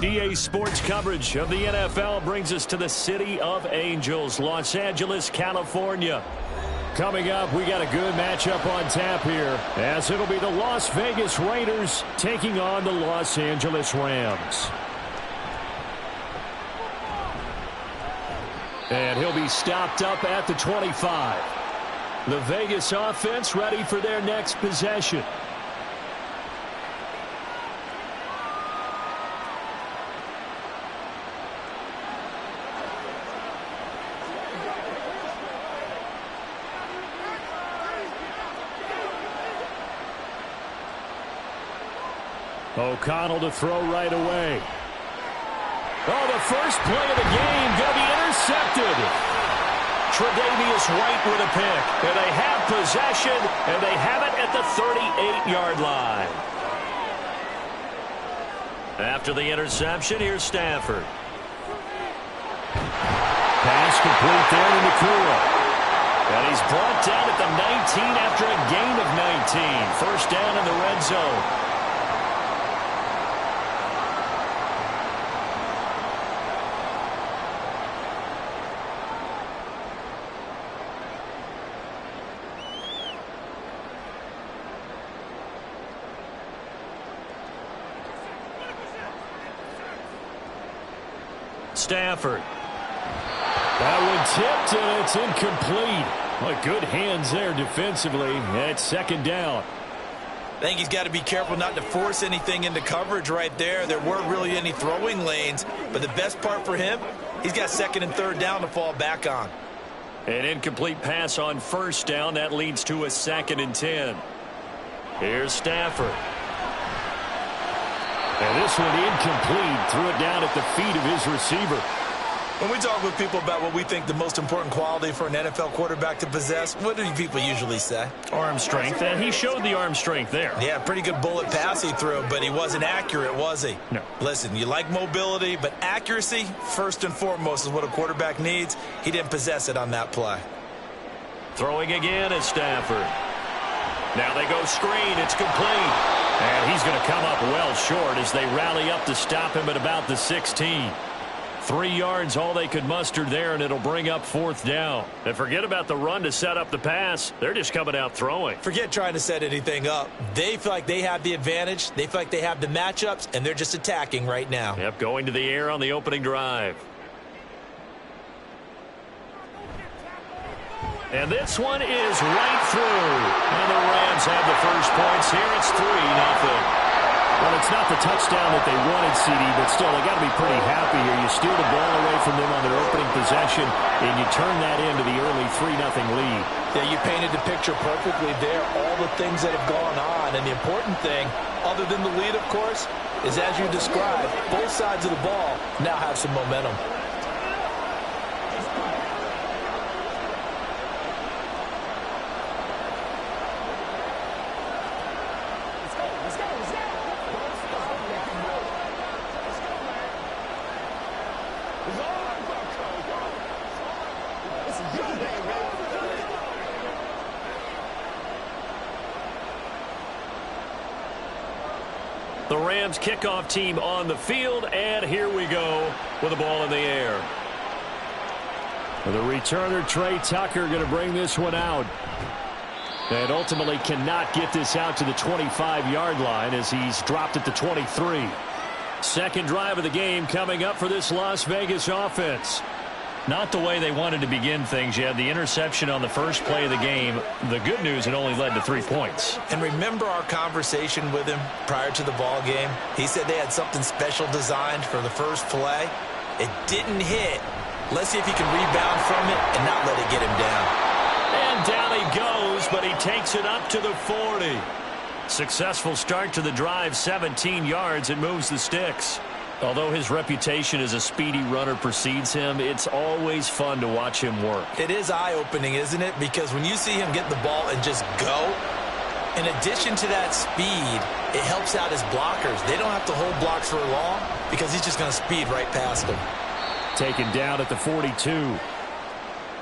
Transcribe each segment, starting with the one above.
EA Sports coverage of the NFL brings us to the City of Angels, Los Angeles, California. Coming up, we got a good matchup on tap here, as it'll be the Las Vegas Raiders taking on the Los Angeles Rams. And he'll be stopped up at the 25. The Vegas offense ready for their next possession. O'Connell to throw right away. Oh, the first play of the game going to be intercepted. Tre'Davious White with a pick. And they have possession, and they have it at the 38-yard line. After the interception, here's Stafford. Pass complete there to Nakua. And he's brought down at the 19 after a gain of 19. First down in the red zone. Stafford. That one tipped, and it's incomplete. Well, good hands there defensively. That's second down. I think he's got to be careful not to force anything into coverage right there. There weren't really any throwing lanes, but the best part for him, he's got second and third down to fall back on. An incomplete pass on first down. That leads to a 2nd and 10. Here's Stafford. And this one incomplete. Threw it down at the feet of his receiver. When we talk with people about what we think the most important quality for an NFL quarterback to possess, what do people usually say? Arm strength, and he showed the arm strength there. Yeah, pretty good bullet pass he threw, but he wasn't accurate, was he? No. Listen, you like mobility, but accuracy, first and foremost, is what a quarterback needs. He didn't possess it on that play. Throwing again is Stafford. Now they go screen. It's complete. And he's going to come up well short as they rally up to stop him at about the 16. 3 yards, all they could muster there, and it'll bring up 4th down. And forget about the run to set up the pass. They're just coming out throwing. Forget trying to set anything up. They feel like they have the advantage. They feel like they have the matchups, and they're just attacking right now. Yep, going to the air on the opening drive. And this one is right through. And the Rams have the first points here. It's 3-0. Well, it's not the touchdown that they wanted, CD, but still, they got to be pretty happy here. You steal the ball away from them on their opening possession, and you turn that into the early 3-0 lead. Yeah, you painted the picture perfectly there. All the things that have gone on, and the important thing, other than the lead, of course, is as you described, both sides of the ball now have some momentum. The Rams kickoff team on the field, and here we go with the ball in the air. The returner, Trey Tucker, going to bring this one out. And ultimately cannot get this out to the 25-yard line as he's dropped at the 23. Second drive of the game coming up for this Las Vegas offense. Not the way they wanted to begin things. You had the interception on the first play of the game. The good news, it only led to 3 points. And remember our conversation with him prior to the ball game? He said they had something special designed for the first play. It didn't hit. Let's see if he can rebound from it and not let it get him down. And down he goes, but he takes it up to the 40. Successful start to the drive, 17 yards, and moves the sticks. Although his reputation as a speedy runner precedes him, it's always fun to watch him work. It is eye-opening, isn't it? Because when you see him get the ball and just go, in addition to that speed, it helps out his blockers. They don't have to hold blocks for long because he's just going to speed right past them. Taken down at the 42.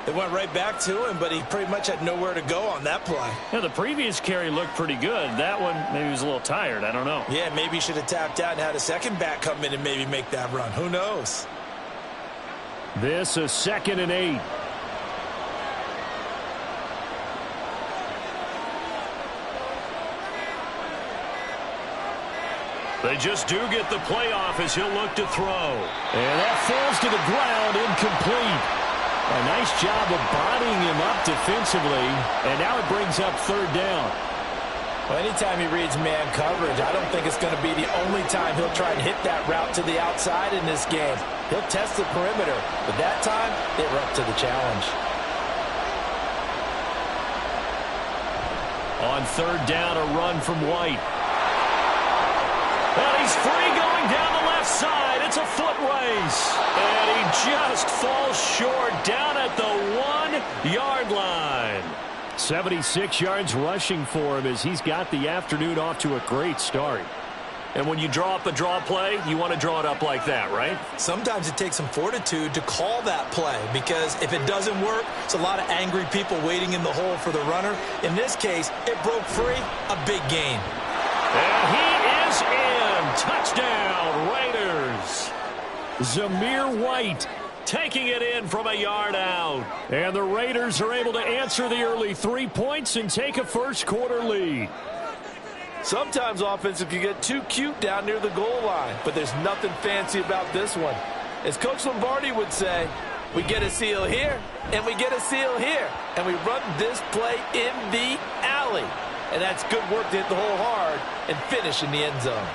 It went right back to him, but he pretty much had nowhere to go on that play. Yeah, the previous carry looked pretty good. That one, maybe he was a little tired. I don't know. Yeah, maybe he should have tapped out and had a second back come in and maybe make that run. Who knows? This is 2nd and 8. They just do get the playoff as he'll look to throw. And that falls to the ground, incomplete. A nice job of bodying him up defensively, and now it brings up 3rd down. Well, anytime he reads man coverage, I don't think it's going to be the only time he'll try and hit that route to the outside in this game. He'll test the perimeter, but that time, they were up to the challenge. On 3rd down, a run from White. And he's free going down the left side. It's a foot race. And he just falls short down at the 1-yard line. 76 yards rushing for him as he's got the afternoon off to a great start. And when you draw up a draw play, you want to draw it up like that, right? Sometimes it takes some fortitude to call that play because if it doesn't work, it's a lot of angry people waiting in the hole for the runner. In this case, it broke free, a big gain. And he is in. Touchdown, Raiders. Zamir White taking it in from a yard out. And the Raiders are able to answer the early 3 points and take a first-quarter lead. Sometimes offenses can get too cute down near the goal line, but there's nothing fancy about this one. As Coach Lombardi would say, we get a seal here, and we get a seal here, and we run this play in the alley. And that's good work to hit the hole hard and finish in the end zone.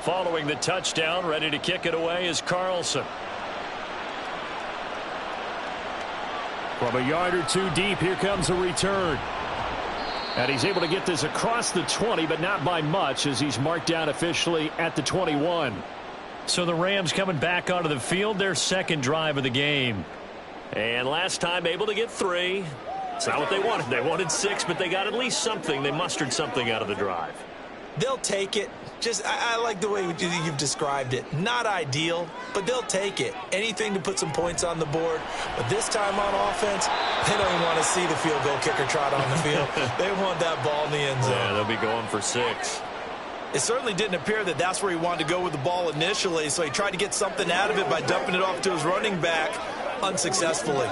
Following the touchdown, ready to kick it away is Carlson. From a yard or two deep, here comes a return. And he's able to get this across the 20, but not by much as he's marked down officially at the 21. So the Rams coming back onto the field, their 2nd drive of the game. And last time able to get 3. It's not what they wanted. They wanted 6, but they got at least something. They mustered something out of the drive. They'll take it. I like the way you've described it. Not ideal, but they'll take it. Anything to put some points on the board. But this time on offense, they don't even want to see the field goal kicker trot on the field. They want that ball in the end zone. Yeah, they'll be going for 6. It certainly didn't appear that that's where he wanted to go with the ball initially, so he tried to get something out of it by dumping it off to his running back unsuccessfully.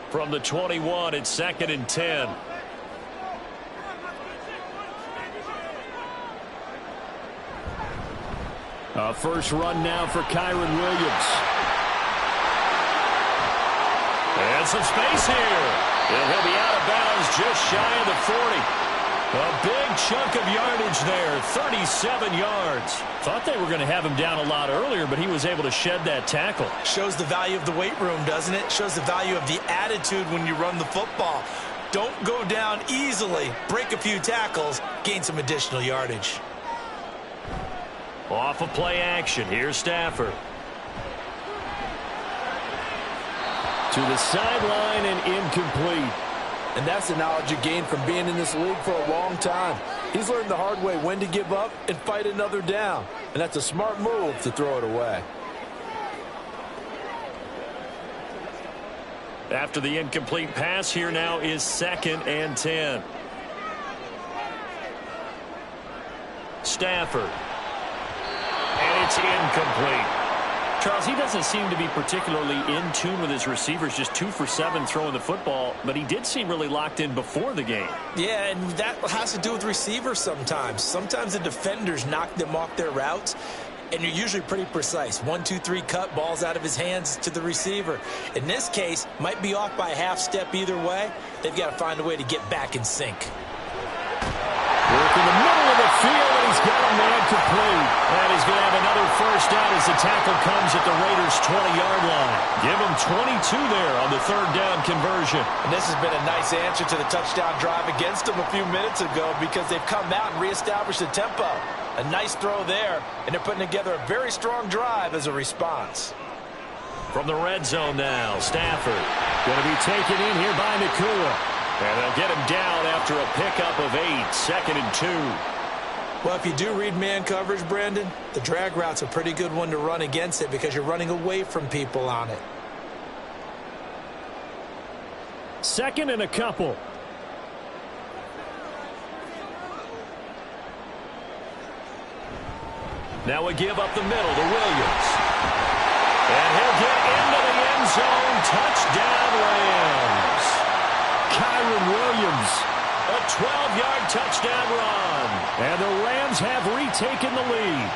From the 21, it's 2nd and 10. First run now for Kyron Williams. And some space here. And he'll be out of bounds just shy of the 40. A big chunk of yardage there, 37 yards. Thought they were going to have him down a lot earlier, but he was able to shed that tackle. Shows the value of the weight room, doesn't it? Shows the value of the attitude when you run the football. Don't go down easily. Break a few tackles, gain some additional yardage. Off of play action. Here's Stafford. To the sideline and incomplete. And that's the knowledge you gain from being in this league for a long time. He's learned the hard way when to give up and fight another down. And that's a smart move to throw it away. After the incomplete pass, here now is 2nd and 10. Stafford. And it's incomplete. Charles, he doesn't seem to be particularly in tune with his receivers, just 2 for 7 throwing the football, but he did seem really locked in before the game. Yeah, and that has to do with receivers sometimes. Sometimes the defenders knock them off their routes. and you're usually pretty precise. 1, 2, 3 cut, balls out of his hands to the receiver. In this case, might be off by a half step either way. They've got to find a way to get back in sync. Work in the middle of the field, and he's got a man complete. And he's going to have another first down as the tackle comes at the Raiders' 20-yard line. Give him 22 there on the third down conversion. And this has been a nice answer to the touchdown drive against them a few minutes ago because they've come out and reestablished the tempo. A nice throw there, and they're putting together a very strong drive as a response. From the red zone now, Stafford going to be taken in here by Nakua. And they'll get him down after a pickup of 8, 2nd and 2. Well, if you do read man coverage, Brandon, the drag route's a pretty good one to run against it because you're running away from people on it. 2nd and a couple. Now we give up the middle to Williams. And he'll get into the end zone. Touchdown, Rams. Kyron Williams, a 12-yard touchdown run. And the Rams have retaken the lead.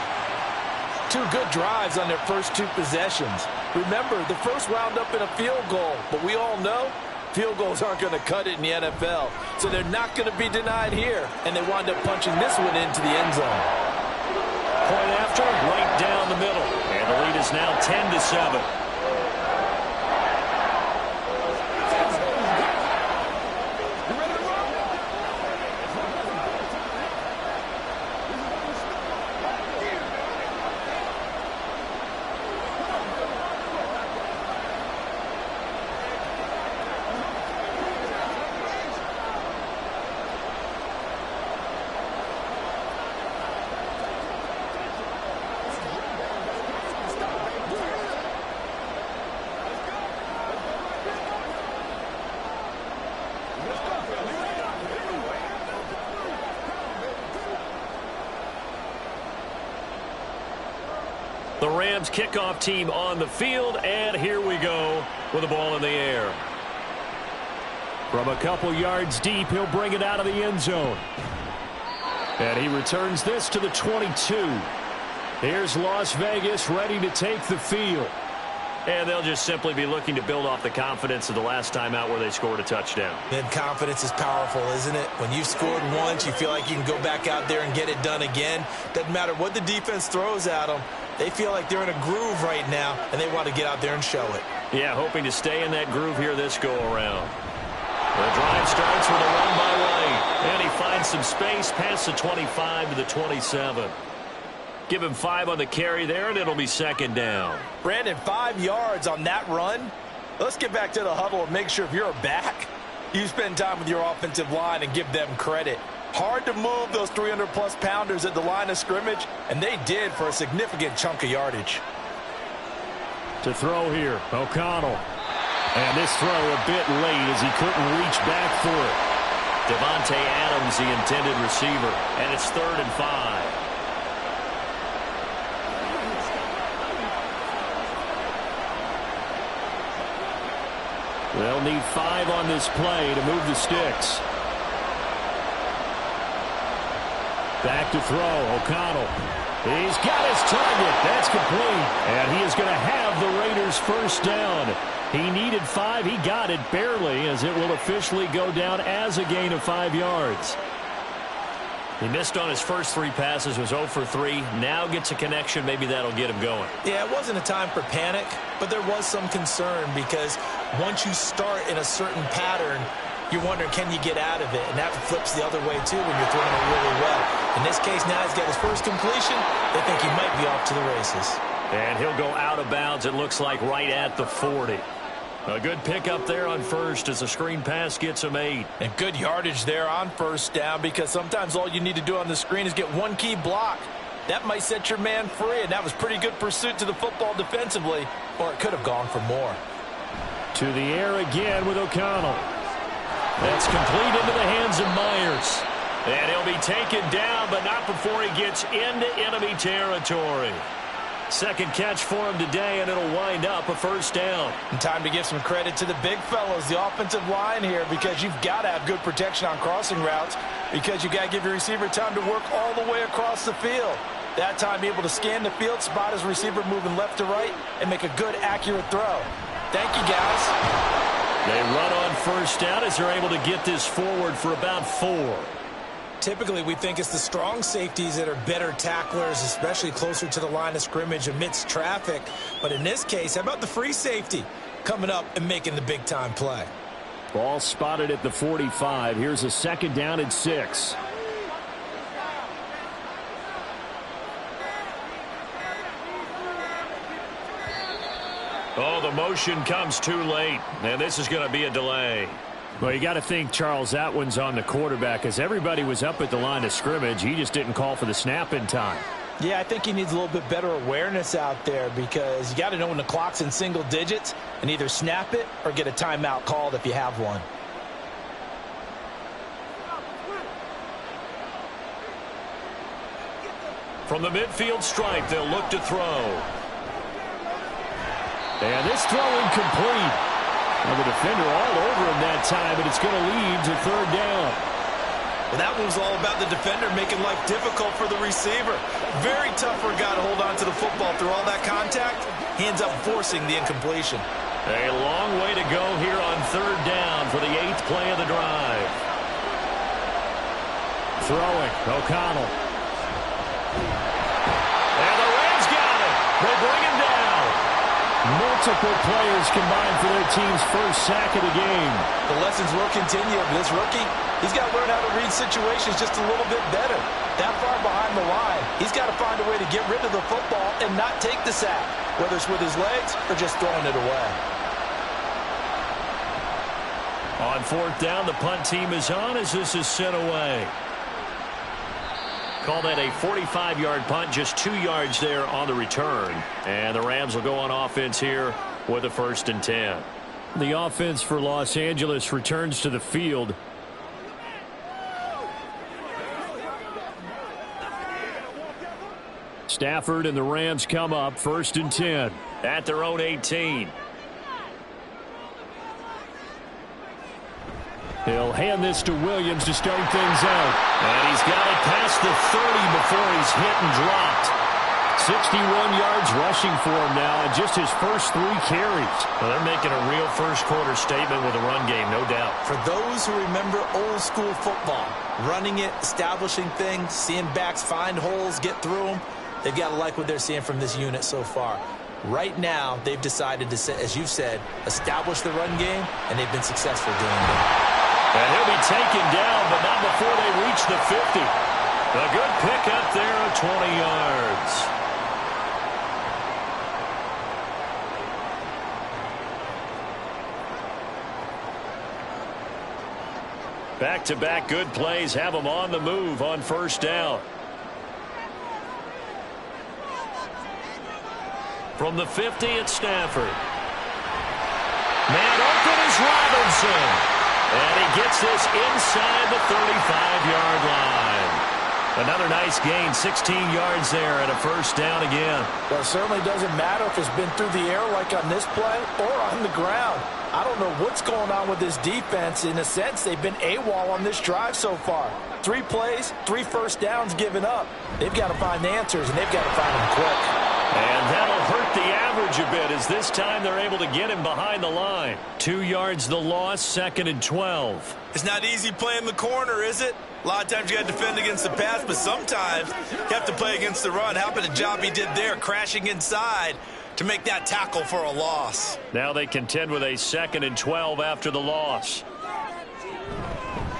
2 good drives on their first 2 possessions. Remember, the first wound up in a field goal, but we all know field goals aren't going to cut it in the NFL. So they're not going to be denied here, and they wound up punching this one into the end zone. Point after, right down the middle. And the lead is now 10-7. The Rams kickoff team on the field, and here we go with the ball in the air. From a couple yards deep, he'll bring it out of the end zone. And he returns this to the 22. Here's Las Vegas ready to take the field. And they'll just simply be looking to build off the confidence of the last time out where they scored a touchdown. And confidence is powerful, isn't it? When you've scored once, you feel like you can go back out there and get it done again. Doesn't matter what the defense throws at them. They feel like they're in a groove right now, and they want to get out there and show it. Yeah, hoping to stay in that groove here this go-around. The drive starts with a run by White. And he finds some space past the 25 to the 27. Give him 5 on the carry there, and it'll be 2nd down. Brandon, 5 yards on that run. Let's get back to the huddle and make sure if you're back, you spend time with your offensive line and give them credit. Hard to move those 300-plus pounders at the line of scrimmage, and they did for a significant chunk of yardage. To throw here, O'Connell. And this throw a bit late as he couldn't reach back for it. Devontae Adams, the intended receiver, and it's 3rd and 5. They'll need 5 on this play to move the sticks. Back to throw, O'Connell. He's got his target. That's complete. And he is going to have the Raiders' first down. He needed 5. He got it barely, as it will officially go down as a gain of 5 yards. He missed on his first 3 passes, was 0 for 3. Now gets a connection. Maybe that'll get him going. Yeah, it wasn't a time for panic, but there was some concern because once you start in a certain pattern, you're wondering, can you get out of it? And that flips the other way, too, when you're throwing it really well. In this case, now he's got his first completion. They think he might be off to the races. And he'll go out of bounds, it looks like, right at the 40. A good pickup there on first as the screen pass gets him 8. And good yardage there on first down because sometimes all you need to do on the screen is get one key block. That might set your man free, and that was pretty good pursuit to the football defensively, or it could have gone for more. To the air again with O'Connell. That's complete into the hands of Myers. And he'll be taken down, but not before he gets into enemy territory. Second catch for him today, and it'll wind up a first down. And time to give some credit to the big fellas, the offensive line here, because you've got to have good protection on crossing routes, because you got to give your receiver time to work all the way across the field. That time able to scan the field, spot his receiver moving left to right, and make a good, accurate throw. Thank you, guys. They run on first down as they're able to get this forward for about 4. Typically, we think it's the strong safeties that are better tacklers, especially closer to the line of scrimmage amidst traffic. But in this case, how about the free safety coming up and making the big-time play? Ball spotted at the 45. Here's a second down and 6. Oh, the motion comes too late, and this is going to be a delay. Well, you got to think, Charles, that one's on the quarterback, as everybody was up at the line of scrimmage. He just didn't call for the snap in time. Yeah, I think he needs a little bit better awareness out there, because you got to know when the clock's in single digits and either snap it or get a timeout called if you have one. From the midfield stripe, they'll look to throw. And this throw incomplete. Well, the defender all over him that time, but it's going to lead to third down. Well, that move's all about the defender making life difficult for the receiver. Very tough for a guy to hold on to the football through all that contact. He ends up forcing the incompletion. A long way to go here on third down for the 8th play of the drive. Throwing, O'Connell. And the Rams got it. They bring him down. Multiple players combined for their team's first sack of the game. The lessons will continue of this rookie. He's got to learn how to read situations just a little bit better. That far behind the line, he's got to find a way to get rid of the football and not take the sack, whether it's with his legs or just throwing it away. On fourth down, the punt team is on as this is sent away. Call that a 45-yard punt, just 2 yards there on the return. And the Rams will go on offense here with a 1st and 10. The offense for Los Angeles returns to the field. Stafford and the Rams come up 1st and 10 at their own 18. He'll hand this to Williams to start things out. And he's got it past the 30 before he's hit and dropped. 61 yards rushing for him now, and just his first 3 carries. Well, they're making a real first-quarter statement with a run game, no doubt. For those who remember old-school football, running it, establishing things, seeing backs find holes, get through them, they've got to like what they're seeing from this unit so far. Right now, they've decided to, as you've said, establish the run game, and they've been successful doing that. And he'll be taken down, but not before they reach the 50. A good pick up there of 20 yards. Back-to-back good plays have them on the move on first down. From the 50, it's Stafford. Man open is Robinson. And he gets this inside the 35-yard line. Another nice gain, 16 yards there, and a first down again. Well, it certainly doesn't matter if it's been through the air like on this play or on the ground. I don't know what's going on with this defense. In a sense, they've been AWOL on this drive so far. 3 plays, 3 first downs given up. They've got to find answers, and they've got to find them quick. And that'll hurt the average a bit, as this time they're able to get him behind the line. 2 yards the loss, 2nd and 12. It's not easy playing the corner, is it? A lot of times you got to defend against the pass, but sometimes you have to play against the run. How about the job he did there, crashing inside to make that tackle for a loss? Now they contend with a 2nd and 12 after the loss.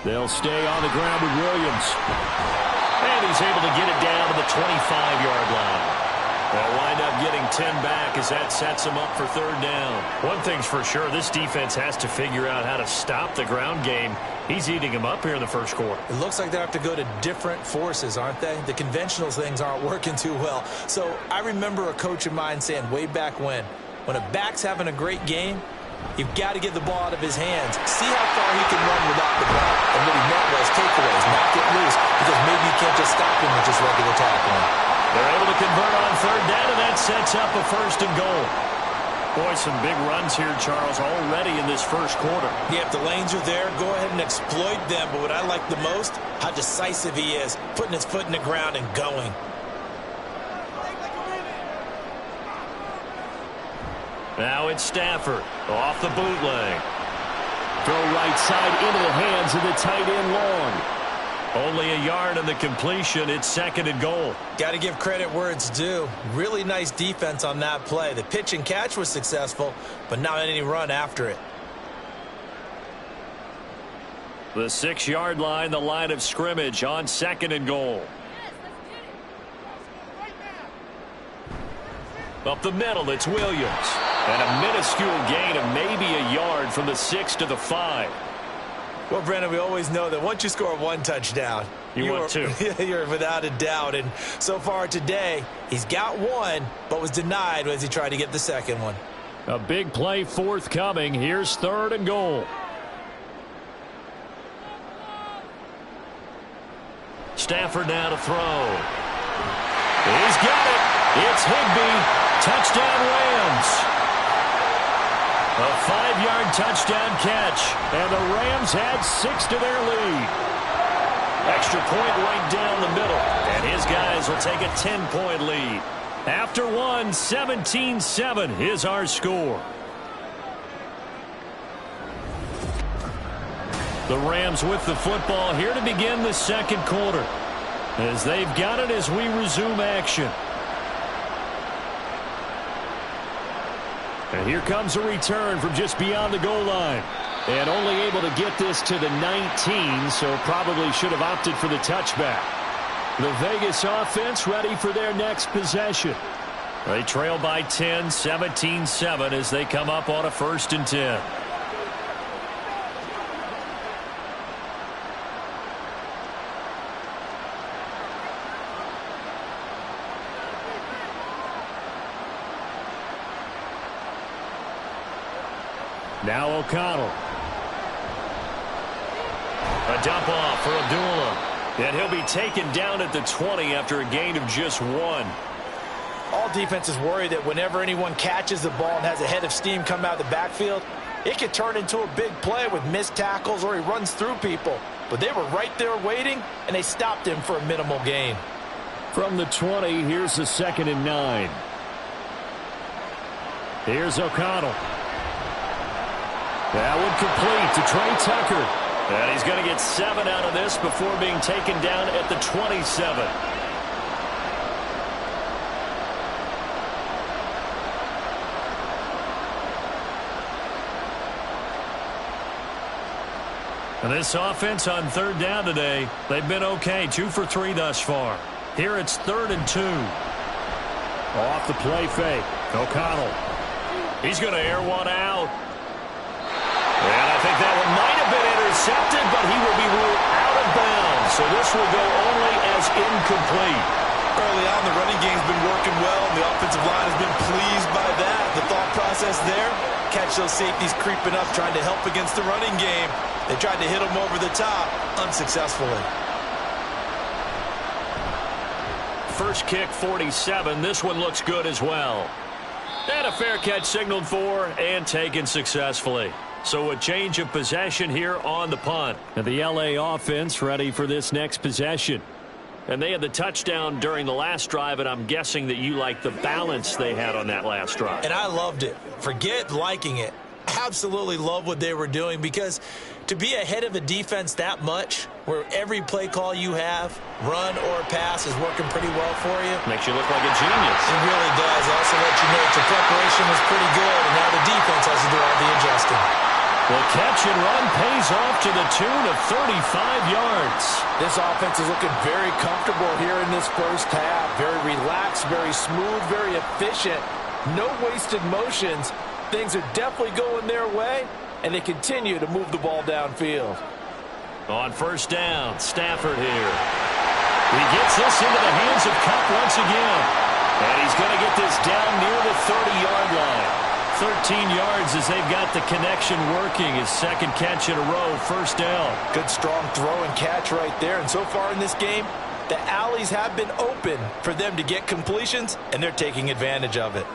They'll stay on the ground with Williams. And he's able to get it down to the 25-yard line. They'll wind up getting 10 back as that sets them up for third down. One thing's for sure, this defense has to figure out how to stop the ground game. He's eating them up here in the first quarter. It looks like they have to go to different forces, aren't they? The conventional things aren't working too well. So I remember a coach of mine saying way back when a back's having a great game, you've got to get the ball out of his hands. See how far he can run without the ball. And what he meant was takeaways, not get loose, because maybe you can't just stop him with just regular tackling. They're able to convert on third down, and that sets up a 1st and goal. Boy, some big runs here, Charles, already in this first quarter. Yeah, if the lanes are there, go ahead and exploit them. But what I like the most, how decisive he is, putting his foot in the ground and going. Now it's Stafford off the bootleg. Throw right side into the hands of the tight end long. Only a yard on the completion. It's 2nd and goal. Got to give credit where it's due. Really nice defense on that play. The pitch and catch was successful, but not any run after it. The 6-yard line, the line of scrimmage on 2nd and goal. Up the middle, it's Williams. And a minuscule gain of maybe a yard from the 6 to the 5. Well, Brandon, we always know that once you score 1 touchdown, you're 2. You're without a doubt. And so far today, he's got 1, but was denied as he tried to get the 2nd one. A big play forthcoming. Here's 3rd and goal. Stafford now to throw. He's got it. It's Higbee. Touchdown Rams. A 5-yard touchdown catch. And the Rams add 6 to their lead. Extra point right down the middle. And his guys will take a 10-point lead. After 1, 17-7 is our score. The Rams with the football here to begin the 2nd quarter. As they've got it as we resume action. And here comes a return from just beyond the goal line. And only able to get this to the 19, so probably should have opted for the touchback. The Vegas offense ready for their next possession. They trail by 10, 17-7 as they come up on a 1st and 10. Now O'Connell. A dump off for Abdullah. And he'll be taken down at the 20 after a gain of just 1. All defenses worry that whenever anyone catches the ball and has a head of steam come out of the backfield, it could turn into a big play with missed tackles or he runs through people. But they were right there waiting, and they stopped him for a minimal gain. From the 20, here's the 2nd and 9. Here's O'Connell. That one complete to Trey Tucker. And he's going to get 7 out of this before being taken down at the 27. And this offense on 3rd down today, they've been okay. 2 for 3 thus far. Here it's 3rd and 2. Off the play fake. O'Connell. He's going to air one out. And I think that one might have been intercepted, but he will be ruled out of bounds. So this will go only as incomplete. Early on, the running game's been working well, and the offensive line has been pleased by that. The thought process there, catch those safeties creeping up, trying to help against the running game. They tried to hit them over the top, unsuccessfully. First kick, 47. This one looks good as well. And a fair catch signaled for and taken successfully. So a change of possession here on the punt. And the LA offense ready for this next possession. And they had the touchdown during the last drive, and I'm guessing that you like the balance they had on that last drive. And I loved it. Forget liking it. Absolutely love what they were doing, because to be ahead of a defense that much, where every play call you have, run or pass, is working pretty well for you. Makes you look like a genius. It really does. Also let you know that your preparation was pretty good, and now the defense has to do all the adjusting. The catch and run pays off to the tune of 35 yards. This offense is looking very comfortable here in this first half. Very relaxed, very smooth, very efficient. No wasted motions. Things are definitely going their way, and they continue to move the ball downfield. On 1st down, Stafford here. He gets this into the hands of Kupp once again. And he's going to get this down near the 30-yard line. 13 yards as they've got the connection working. His 2nd catch in a row, 1st down. Good strong throw and catch right there. And so far in this game, the alleys have been open for them to get completions, and they're taking advantage of it.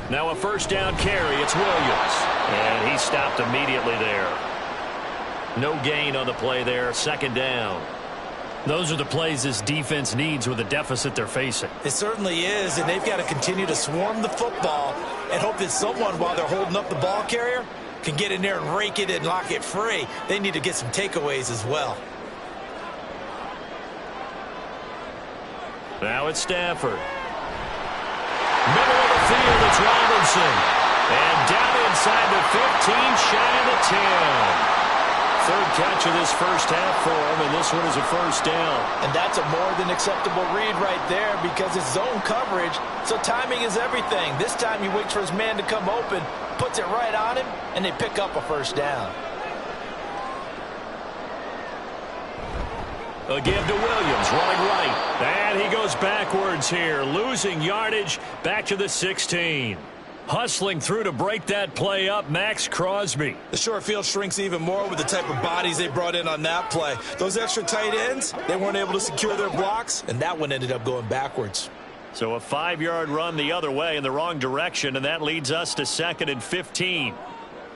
Now a 1st down carry. It's Williams. And he stopped immediately there. No gain on the play there. 2nd down. Those are the plays this defense needs with the deficit they're facing. It certainly is, and they've got to continue to swarm the football and hope that someone, while they're holding up the ball carrier, can get in there and rake it and lock it free. They need to get some takeaways as well. Now it's Stafford. Middle of the field, it's Robinson. And down inside the 15, shy of the 10. Third catch of this first half for him, and this one is a first down. And that's a more than acceptable read right there because it's zone coverage, so timing is everything. This time he waits for his man to come open, puts it right on him, and they pick up a first down. A give to Williams, running right. And he goes backwards here, losing yardage back to the 16. Hustling through to break that play up, Max Crosby. The short field shrinks even more with the type of bodies they brought in on that play. Those extra tight ends, they weren't able to secure their blocks, and that one ended up going backwards. So a 5-yard run the other way in the wrong direction, and that leads us to 2nd and 15.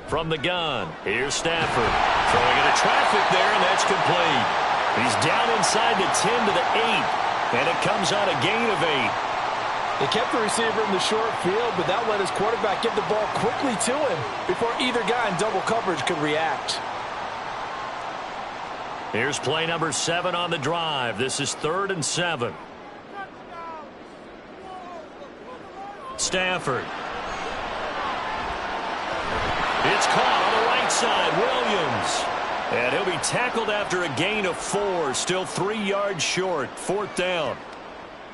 From the gun, here's Stafford. Throwing into traffic there, and that's complete. He's down inside the 10 to the 8, and it comes out a gain of 8. They kept the receiver in the short field, but that let his quarterback get the ball quickly to him before either guy in double coverage could react. Here's play number 7 on the drive. This is 3rd and 7. Stafford. It's caught on the right side. Williams. And he'll be tackled after a gain of 4. Still 3 yards short. 4th down.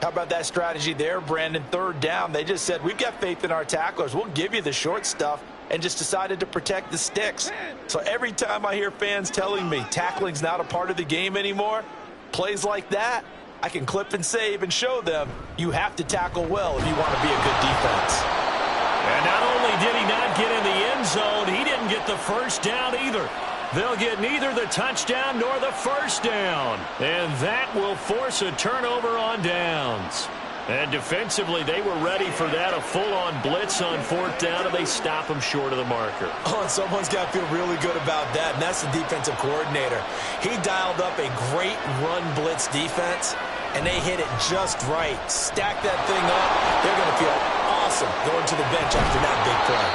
How about that strategy there, Brandon? 3rd down. They just said, we've got faith in our tacklers. We'll give you the short stuff, and just decided to protect the sticks. So every time I hear fans telling me tackling's not a part of the game anymore, plays like that, I can clip and save and show them you have to tackle well if you want to be a good defense. And not only did he not get in the end zone, he didn't get the first down either. They'll get neither the touchdown nor the first down. And that will force a turnover on downs. And defensively, they were ready for that, a full-on blitz on 4th down, and they stop him short of the marker. Oh, and someone's got to feel really good about that, and that's the defensive coordinator. He dialed up a great run blitz defense, and they hit it just right. Stack that thing up. They're going to feel awesome going to the bench after that big play.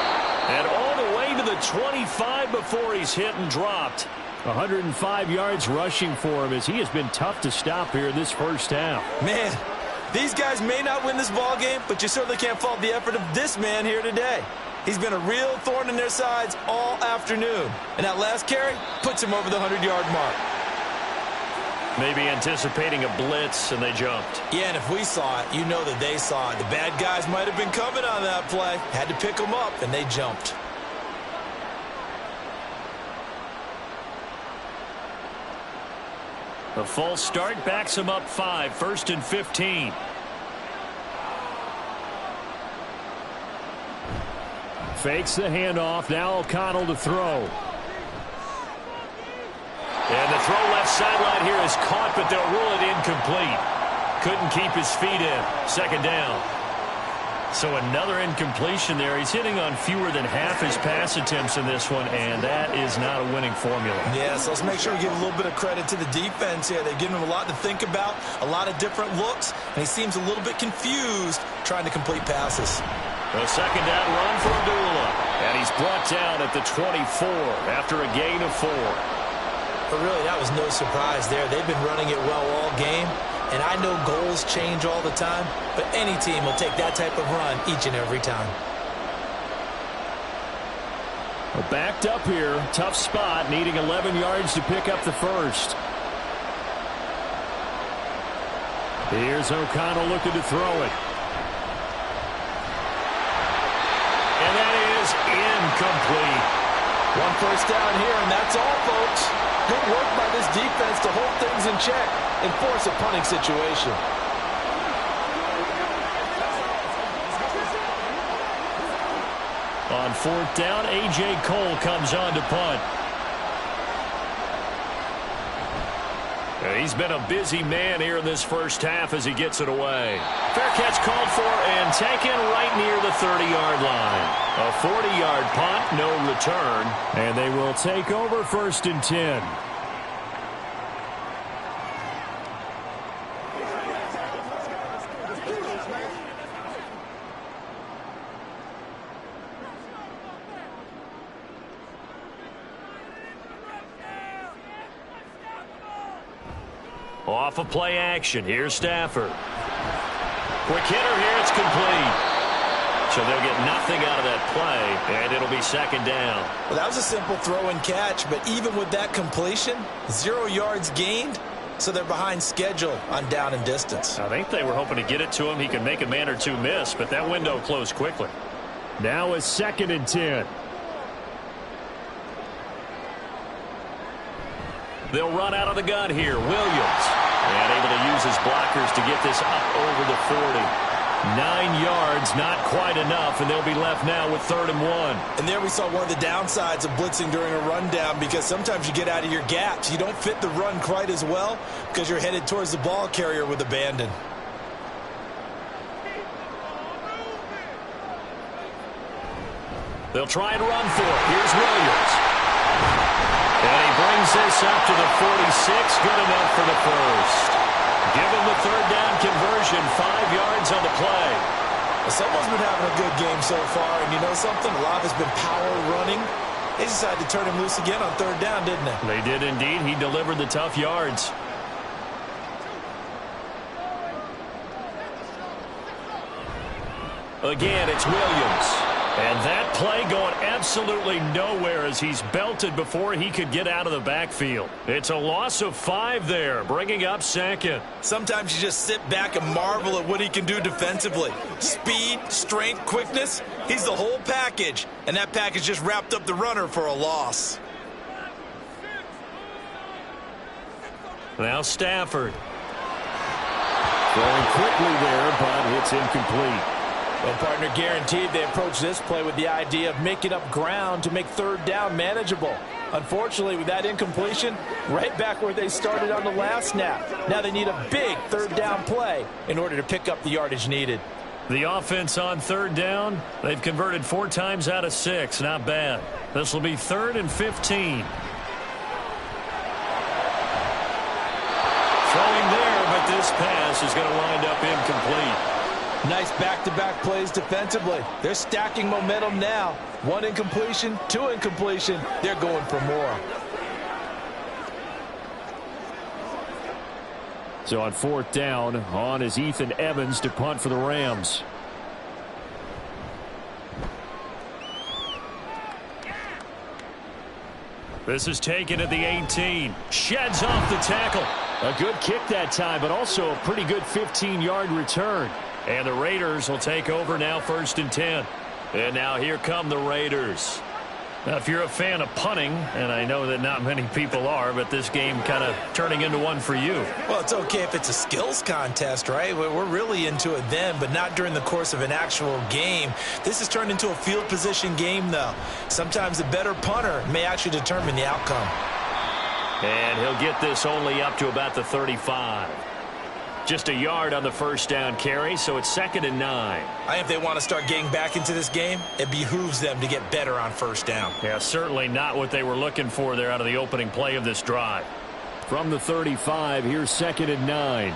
And all the way to the 25 before he's hit and dropped. 105 yards rushing for him as he has been tough to stop here in this first half. Man, these guys may not win this ball game, but you certainly can't fault the effort of this man here today. He's been a real thorn in their sides all afternoon. And that last carry puts him over the 100-yard mark. Maybe anticipating a blitz, and they jumped. Yeah, and if we saw it, you know that they saw it. The bad guys might have been coming on that play. Had to pick them up, and they jumped. A false start backs him up 5, 1st and 15. Fakes the handoff. Now O'Connell to throw. And the throw left sideline here is caught, but they'll rule it incomplete. Couldn't keep his feet in. 2nd down. So another incompletion there. He's hitting on fewer than half his pass attempts in this one, and that is not a winning formula. Yeah, so let's make sure we give a little bit of credit to the defense here. They've given him a lot to think about, a lot of different looks, and he seems a little bit confused trying to complete passes. A 2nd down run for Abdullah, and he's brought down at the 24 after a gain of 4. But really, that was no surprise there. They've been running it well all game. And I know goals change all the time, but any team will take that type of run each and every time. Well, backed up here, tough spot, needing 11 yards to pick up the first. Here's O'Connell looking to throw it. And that is incomplete. 1 first down here, and that's all, folks. Good work by this defense to hold things in check and force a punting situation. On 4th down, A.J. Cole comes on to punt. He's been a busy man here in this first half as he gets it away. Fair catch called for and taken right near the 30-yard line. A 40-yard punt, no return, and they will take over 1st and 10. Off of play action. Here's Stafford. Quick hitter here. It's complete. So they'll get nothing out of that play, and it'll be second down. Well, that was a simple throw and catch, but even with that completion, 0 yards gained, so they're behind schedule on down and distance. I think they were hoping to get it to him. He could make a man or two miss, but that window closed quickly. Now it's 2nd and 10. They'll run out of the gun here. Williams. And able to use his blockers to get this up over the 40. 9 yards, not quite enough, and they'll be left now with 3rd and 1. And there we saw one of the downsides of blitzing during a rundown, because sometimes you get out of your gaps. You don't fit the run quite as well because you're headed towards the ball carrier with abandon. They'll try and run for it. Here's Williams. And he brings this up to the 46. Good enough for the first. Give him the 3rd down conversion. 5 yards on the play. Well, someone's been having a good game so far, and you know something? A lot has been power running. They decided to turn him loose again on 3rd down, didn't they? They did indeed. He delivered the tough yards. Again, it's Williams. And that play going absolutely nowhere as he's belted before he could get out of the backfield. It's a loss of 5 there, bringing up 2nd. Sometimes you just sit back and marvel at what he can do defensively. Speed, strength, quickness, he's the whole package. And that package just wrapped up the runner for a loss. Now Stafford. Throwing quickly there, but it's incomplete. Well, partner, guaranteed they approach this play with the idea of making up ground to make 3rd down manageable. Unfortunately, with that incompletion, right back where they started on the last snap. Now they need a big 3rd down play in order to pick up the yardage needed. The offense on 3rd down, they've converted 4 times out of 6. Not bad. This will be 3rd and 15. Throwing there, but this pass is going to wind up incomplete. Nice back-to-back plays defensively. They're stacking momentum now. 1 incompletion, 2 incompletion. They're going for more. So on 4th down, on is Ethan Evans to punt for the Rams. This is taken at the 18. Sheds off the tackle. A good kick that time, but also a pretty good 15-yard return. And the Raiders will take over now, 1st and 10. And now here come the Raiders. Now, if you're a fan of punting, and I know that not many people are, but this game kind of turning into one for you. Well, it's okay if it's a skills contest, right? We're really into it then, but not during the course of an actual game. This has turned into a field position game, though. Sometimes a better punter may actually determine the outcome. And he'll get this only up to about the 35. Just a yard on the 1st down carry, so it's 2nd and 9. I think if they want to start getting back into this game, it behooves them to get better on 1st down. Yeah, certainly not what they were looking for there out of the opening play of this drive. From the 35, here's 2nd and 9.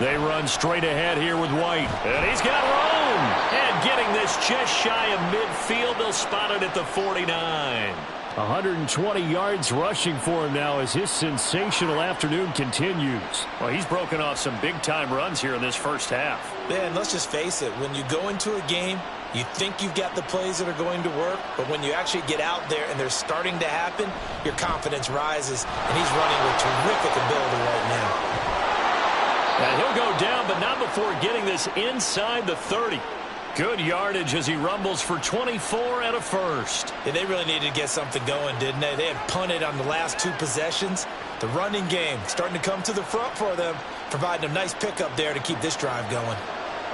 They run straight ahead here with White. And he's got room. And getting this just shy of midfield, they'll spot it at the 49. 120 yards rushing for him now as his sensational afternoon continues. Well, he's broken off some big-time runs here in this first half. Yeah, and let's just face it, when you go into a game, you think you've got the plays that are going to work, but when you actually get out there and they're starting to happen, your confidence rises, and he's running with terrific ability right now. And he'll go down, but not before getting this inside the 30. Good yardage as he rumbles for 24 and a first. Yeah, they really needed to get something going, didn't they? They had punted on the last 2 possessions. The running game starting to come to the front for them, providing a nice pickup there to keep this drive going.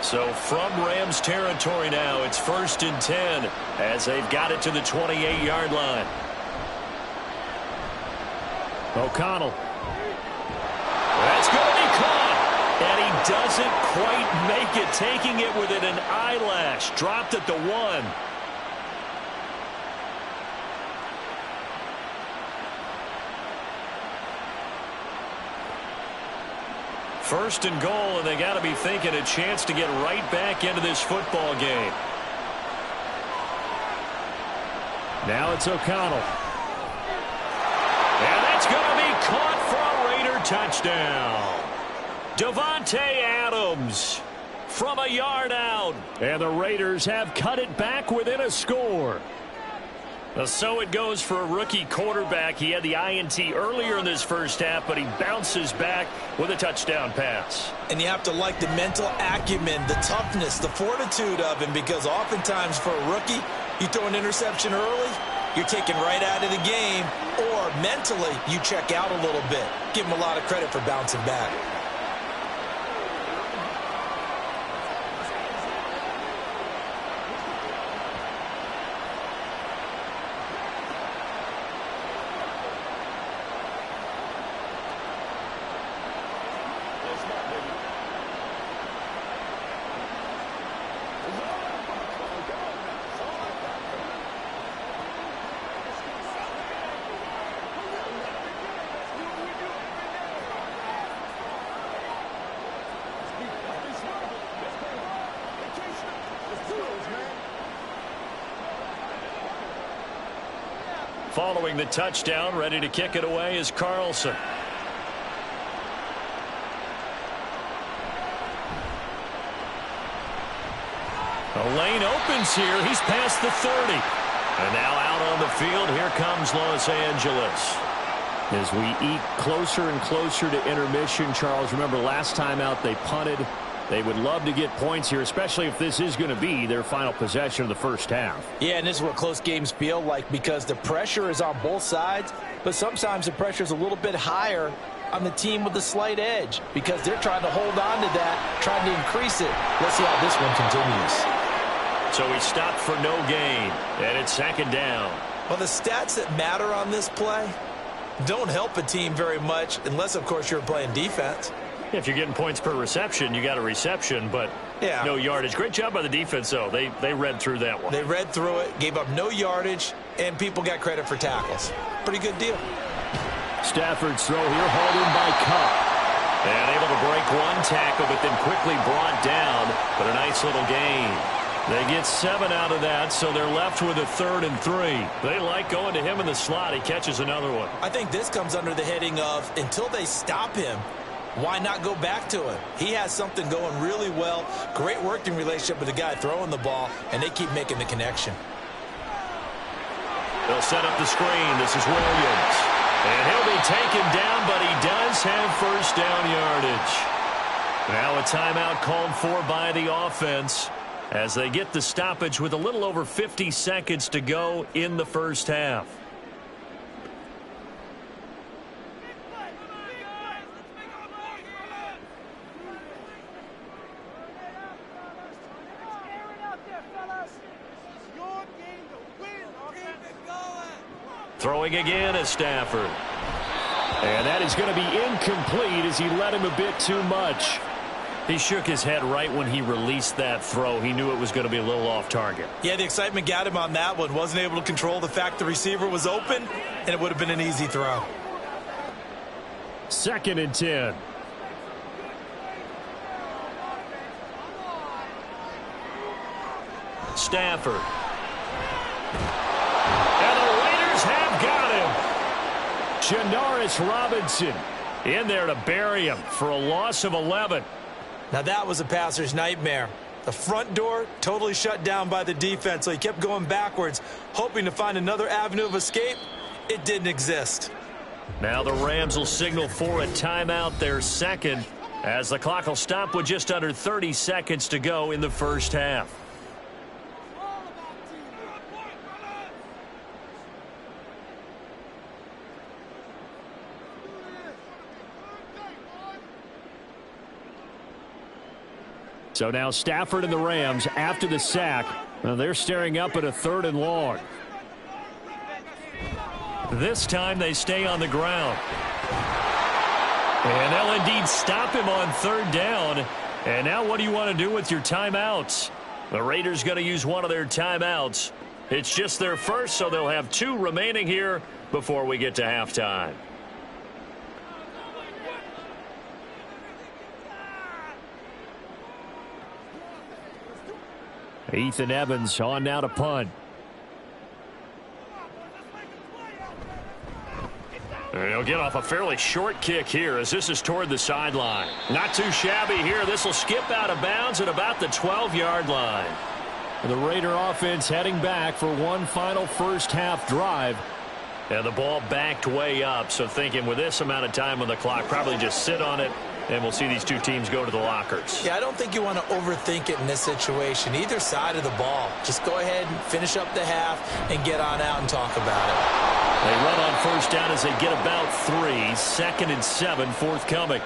So from Rams territory now, it's 1st and 10 as they've got it to the 28-yard line. O'Connell. That's going to be caught. And he doesn't quite make it, taking it within an eyelash. Dropped at the 1. First and goal, and they got to be thinking a chance to get right back into this football game. Now it's O'Connell. And caught for a Raider touchdown. Davante Adams from a yard out. And the Raiders have cut it back within a score. So it goes for a rookie quarterback. He had the INT earlier in this first half, but he bounces back with a touchdown pass. And you have to like the mental acumen, the toughness, the fortitude of him, because oftentimes for a rookie, you throw an interception early, you're taken right out of the game, or mentally you check out a little bit. Give him a lot of credit for bouncing back. Following the touchdown, ready to kick it away is Carlson. A lane opens here. He's past the 30. And now out on the field, here comes Los Angeles. As we eat closer and closer to intermission, Charles, remember last time out they punted. They would love to get points here, especially if this is going to be their final possession of the first half. Yeah, and this is what close games feel like, because the pressure is on both sides, but sometimes the pressure is a little bit higher on the team with the slight edge because they're trying to hold on to that, trying to increase it. Let's see how this one continues. So he stopped for no gain, and it's second down. Well, the stats that matter on this play don't help a team very much unless, of course, you're playing defense. If you're getting points per reception, you got a reception, but no yardage. Great job by the defense, though. They read through that one. They read through it, gave up no yardage, and people got credit for tackles. Pretty good deal. Stafford's throw here hauled in by Cup. And able to break one tackle, but then quickly brought down. But a nice little gain. They get 7 out of that, so they're left with a 3rd and 3. They like going to him in the slot. He catches another one. I think this comes under the heading of until they stop him, why not go back to him? He has something going really well. Great working relationship with the guy throwing the ball, and they keep making the connection. They'll set up the screen. This is Williams. And he'll be taken down, but he does have first down yardage. Now a timeout called for by the offense as they get the stoppage with a little over 50 seconds to go in the first half. Throwing again is Stafford. And that is going to be incomplete as he let him a bit too much. He shook his head right when he released that throw. He knew it was going to be a little off target. Yeah, the excitement got him on that one. Wasn't able to control the fact the receiver was open, and it would have been an easy throw. 2nd and 10. Stafford. And the Raiders have got him. Janoris Robinson in there to bury him for a loss of 11. Now that was a passer's nightmare. The front door totally shut down by the defense, so he kept going backwards, hoping to find another avenue of escape. It didn't exist. Now the Rams will signal for a timeout, their second, as the clock will stop with just under 30 seconds to go in the first half. So now Stafford and the Rams, after the sack, they're staring up at a 3rd and long. This time they stay on the ground. And they'll indeed stop him on 3rd down. And now what do you want to do with your timeouts? The Raiders going to use one of their timeouts. It's just their first, so they'll have 2 remaining here before we get to halftime. Ethan Evans on now to punt. And he'll They'll get off a fairly short kick here as this is toward the sideline. Not too shabby here. This will skip out of bounds at about the 12-yard line. The Raider offense heading back for one final first-half drive. And the ball backed way up, so thinking with this amount of time on the clock, probably just sit on it, and we'll see these two teams go to the lockers. Yeah, I don't think you want to overthink it in this situation. Either side of the ball. Just go ahead and finish up the half and get on out and talk about it. They run on first down as they get about 3. 2nd and 7 forthcoming.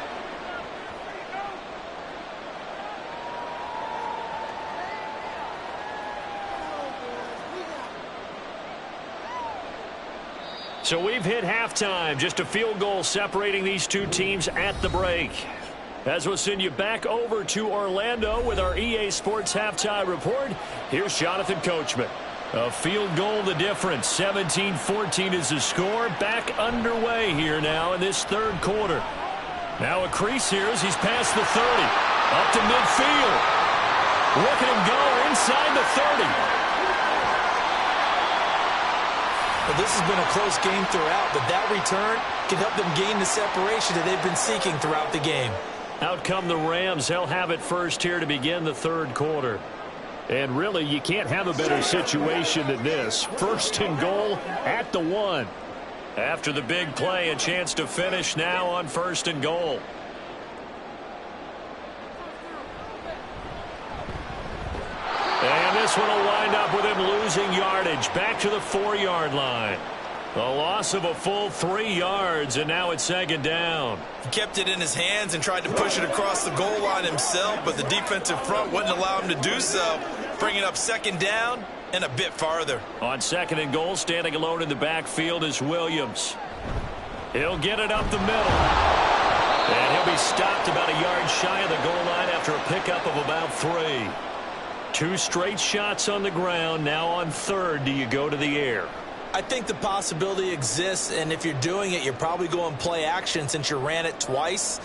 So we've hit halftime. Just a field goal separating these two teams at the break. As we'll send you back over to Orlando with our EA Sports Halftime Report, here's Jonathan Coachman. A field goal the difference. 17-14 is the score. Back underway here now in this third quarter. Now a crease here as he's past the 30. Up to midfield. Look at him go inside the 30. Well, this has been a close game throughout, but that return can help them gain the separation that they've been seeking throughout the game. Out come the Rams. They'll have it first here to begin the third quarter. And really, you can't have a better situation than this. 1st and goal at the 1. After the big play, a chance to finish now on 1st and goal. And this one will wind up with him losing yardage. Back to the 4-yard line. A loss of a full 3 yards, and now it's 2nd down. He kept it in his hands and tried to push it across the goal line himself, but the defensive front wouldn't allow him to do so, bringing up 2nd down and a bit farther. On 2nd and goal, standing alone in the backfield is Williams. He'll get it up the middle. And he'll be stopped about a yard shy of the goal line after a pickup of about 3. 2 straight shots on the ground. Now on 3rd, do you go to the air? I think the possibility exists, and if you're doing it, you're probably going play action since you ran it twice.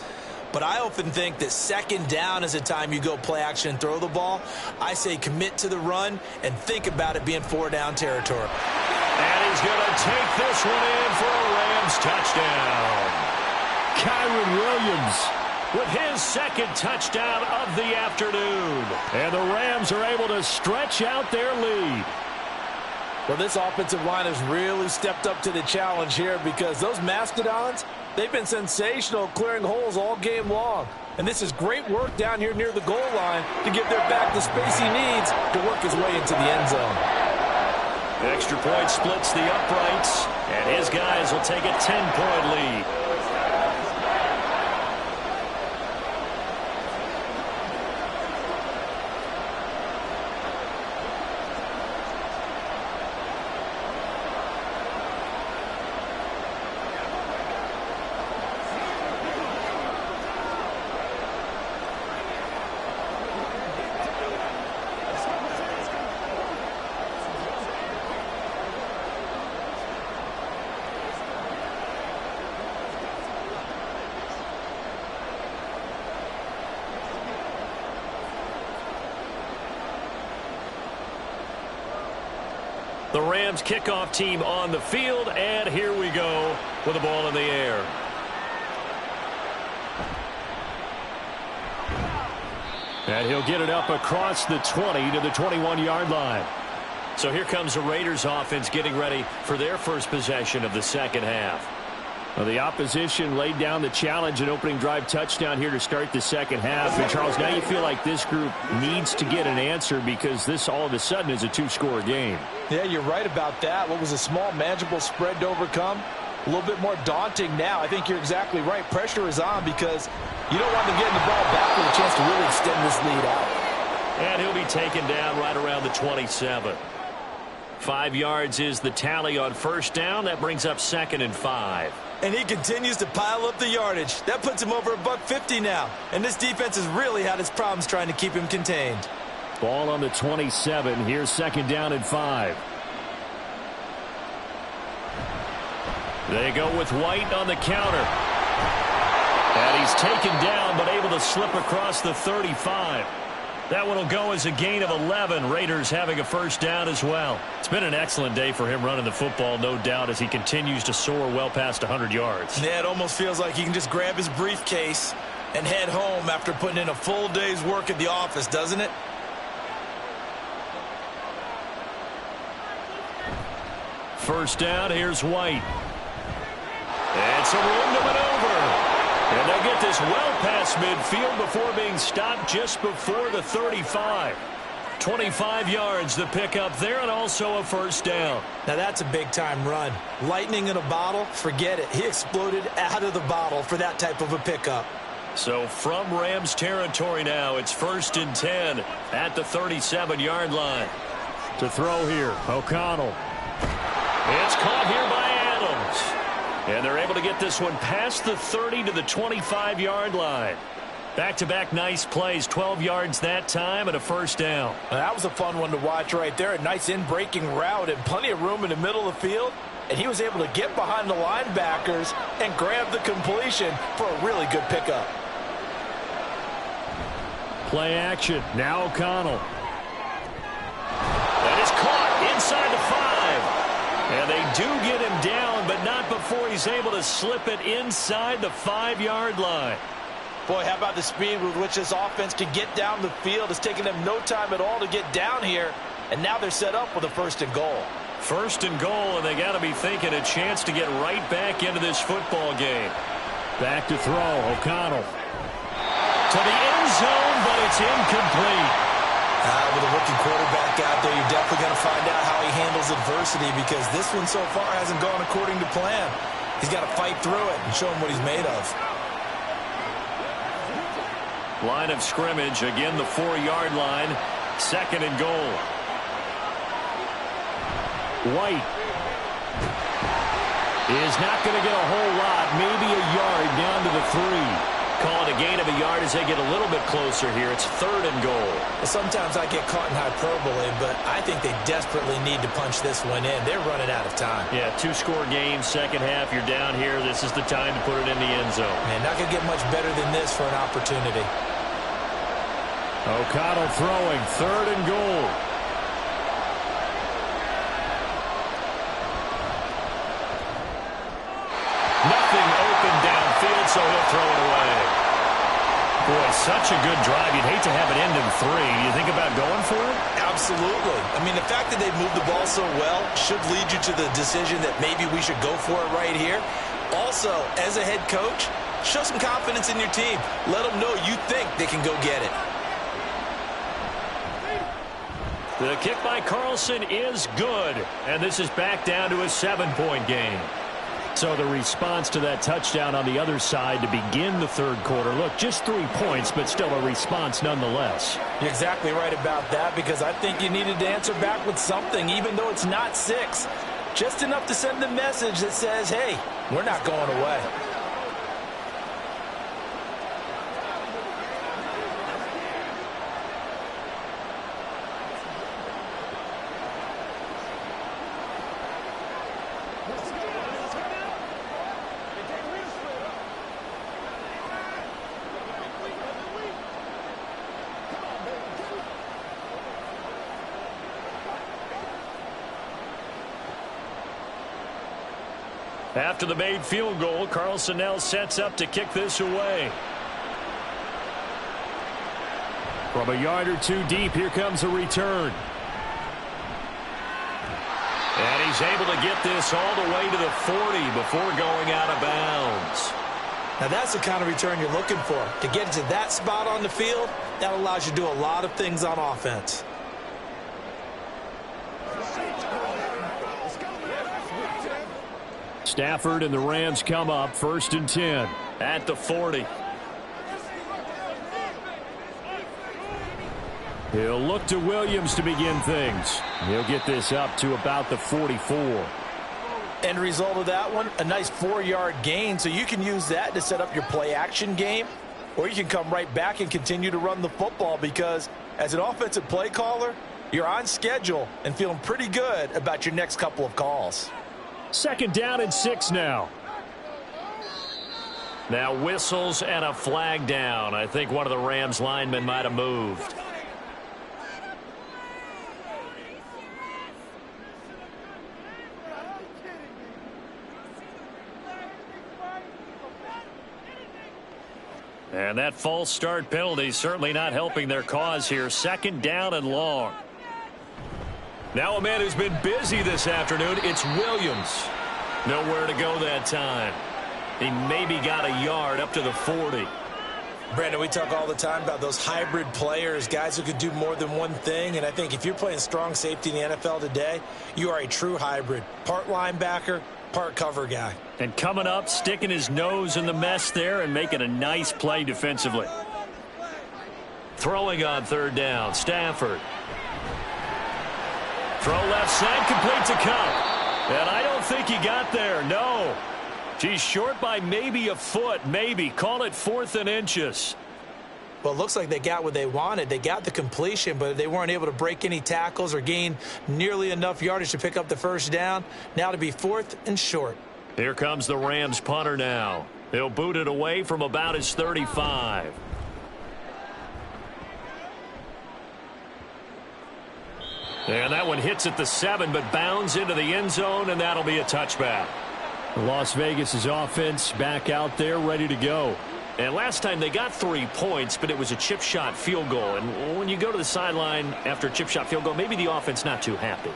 But I often think that 2nd down is the time you go play action and throw the ball. I say commit to the run and think about it being 4-down territory. And he's going to take this one in for a Rams touchdown. Kyron Williams with his 2nd touchdown of the afternoon. And the Rams are able to stretch out their lead. Well, this offensive line has really stepped up to the challenge here because those Mastodons, they've been sensational clearing holes all game long. And this is great work down here near the goal line to give their back the space he needs to work his way into the end zone. Extra point splits the uprights, and his guys will take a 10-point lead. The Rams kickoff team on the field, and here we go with the ball in the air. And he'll get it up across the 20 to the 21-yard line. So here comes the Raiders offense getting ready for their first possession of the second half. Well, the opposition laid down the challenge and opening drive touchdown here to start the second half. And, Charles, now you feel like this group needs to get an answer because this all of a sudden is a 2-score game. Yeah, you're right about that. What was a small, manageable spread to overcome? A little bit more daunting now. I think you're exactly right. Pressure is on because you don't want them getting the ball back with a chance to really extend this lead out. And he'll be taken down right around the 27. 5 yards is the tally on first down. That brings up 2nd and 5. And he continues to pile up the yardage. That puts him over $150 now. And this defense has really had its problems trying to keep him contained. Ball on the 27. Here's 2nd down and 5. They go with White on the counter. And he's taken down but able to slip across the 35. That one will go as a gain of 11. Raiders having a first down as well. It's been an excellent day for him running the football, no doubt, as he continues to soar well past 100 yards. Yeah, it almost feels like he can just grab his briefcase and head home after putting in a full day's work at the office, doesn't it? First down, here's White. It's a room to maneuver. And they get this well past midfield before being stopped just before the 35. 25 yards the pickup there, and also a first down. Now that's a big-time run. Lightning in a bottle, forget it. He exploded out of the bottle for that type of a pickup. So from Rams territory now, it's 1st and 10 at the 37-yard line. To throw here, O'Connell. It's caught here by Adams. And they're able to get this one past the 30 to the 25-yard line. Back-to-back nice plays, 12 yards that time and a first down. That was a fun one to watch right there. A nice in-breaking route and plenty of room in the middle of the field. And he was able to get behind the linebackers and grab the completion for a really good pickup. Play action. Now O'Connell. That is caught inside the 5. And they do get him down, but not before he's able to slip it inside the 5-yard line. Boy, how about the speed with which this offense can get down the field? It's taken them no time at all to get down here, and now they're set up with a 1st and goal. 1st and goal, and they got to be thinking a chance to get right back into this football game. Back to throw, O'Connell. To the end zone, but it's incomplete. With a rookie quarterback out there, you're definitely going to find out how he handles adversity, because this one so far hasn't gone according to plan. He's got to fight through it and show him what he's made of. Line of scrimmage, again the 4-yard line, 2nd and goal. White is not going to get a whole lot, maybe a yard down to the 3. Call it a gain of a yard as they get a little bit closer here. It's 3rd and goal. Sometimes I get caught in hyperbole, but I think they desperately need to punch this one in. They're running out of time. Yeah, 2-score game, second half. You're down here. This is the time to put it in the end zone. Man, not going to get much better than this for an opportunity. O'Connell throwing, 3rd and goal. Nothing open downfield, so he'll throw it away. Boy, such a good drive. You'd hate to have it end in 3. Do you think about going for it? Absolutely. I mean, the fact that they moved the ball so well should lead you to the decision that maybe we should go for it right here. Also, as a head coach, show some confidence in your team. Let them know you think they can go get it. The kick by Carlson is good, and this is back down to a 7-point game. So the response to that touchdown on the other side to begin the 3rd quarter. Look, just 3 points, but still a response nonetheless. You're exactly right about that, because I think you needed to answer back with something, even though it's not 6. Just enough to send a message that says, hey, we're not going away. After the made field goal, Carlson now sets up to kick this away. From a yard or 2 deep, here comes a return. And he's able to get this all the way to the 40 before going out of bounds. Now that's the kind of return you're looking for. To get to that spot on the field, that allows you to do a lot of things on offense. Stafford and the Rams come up 1st and 10 at the 40. He'll look to Williams to begin things. He'll get this up to about the 44. End result of that one, a nice 4-yard gain, so you can use that to set up your play-action game, or you can come right back and continue to run the football, because as an offensive play caller, you're on schedule and feeling pretty good about your next couple of calls. 2nd down and 6 now. Now whistles and a flag down. I think one of the Rams linemen might have moved. And that false start penalty certainly not helping their cause here. 2nd down and long. Now a man who's been busy this afternoon, it's Williams. Nowhere to go that time. He maybe got a yard up to the 40. Brandon, we talk all the time about those hybrid players, guys who could do more than one thing. And I think if you're playing strong safety in the NFL today, you are a true hybrid. Part linebacker, part cover guy. And coming up, sticking his nose in the mess there and making a nice play defensively. Throwing on 3rd down, Stafford. Throw left side, complete to Cup. And I don't think he got there, no. He's short by maybe a foot, maybe. Call it 4th and inches. Well, it looks like they got what they wanted. They got the completion, but they weren't able to break any tackles or gain nearly enough yardage to pick up the 1st down. Now to be 4th and short. Here comes the Rams punter now. He'll boot it away from about his 35. And that one hits at the 7, but bounds into the end zone, and that'll be a touchback. Las Vegas' offense back out there ready to go. And last time they got 3 points, but it was a chip shot field goal. And when you go to the sideline after a chip shot field goal, maybe the offense not too happy.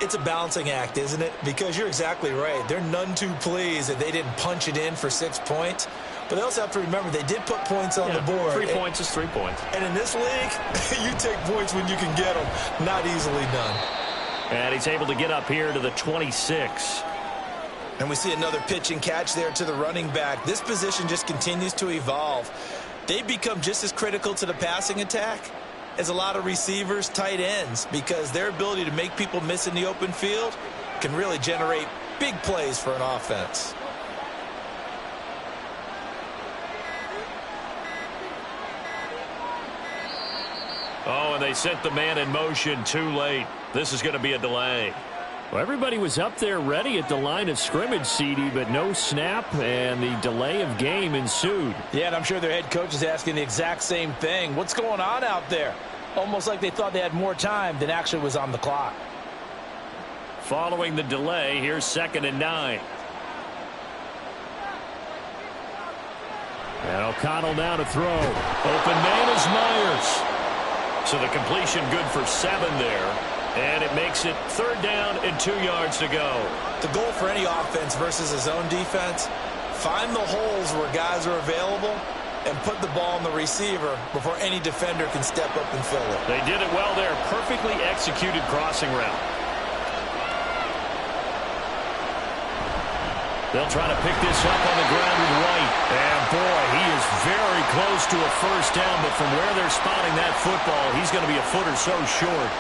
It's a balancing act, isn't it? Because you're exactly right. They're none too pleased that they didn't punch it in for 6 points. But they also have to remember they did put points on the board. 3 points is 3 points. And in this league, you take points when you can get them. Not easily done. And he's able to get up here to the 26. And we see another pitch and catch there to the running back. This position just continues to evolve. They become just as critical to the passing attack as a lot of receivers, tight ends, because their ability to make people miss in the open field can really generate big plays for an offense. Oh, and they sent the man in motion too late. This is going to be a delay. Well, everybody was up there ready at the line of scrimmage, CD, but no snap, and the delay of game ensued. Yeah, and I'm sure their head coach is asking the exact same thing. What's going on out there? Almost like they thought they had more time than actually was on the clock. Following the delay, here's 2nd and 9. And O'Connell now to throw. Open man is Myers. So the completion good for 7 there. And it makes it 3rd down and 2 yards to go. The goal for any offense versus a zone defense, find the holes where guys are available and put the ball on the receiver before any defender can step up and fill it. They did it well there. Perfectly executed crossing route. They'll try to pick this up on the ground with White. And, boy, he is very close to a 1st down, but from where they're spotting that football, he's going to be a foot or so short.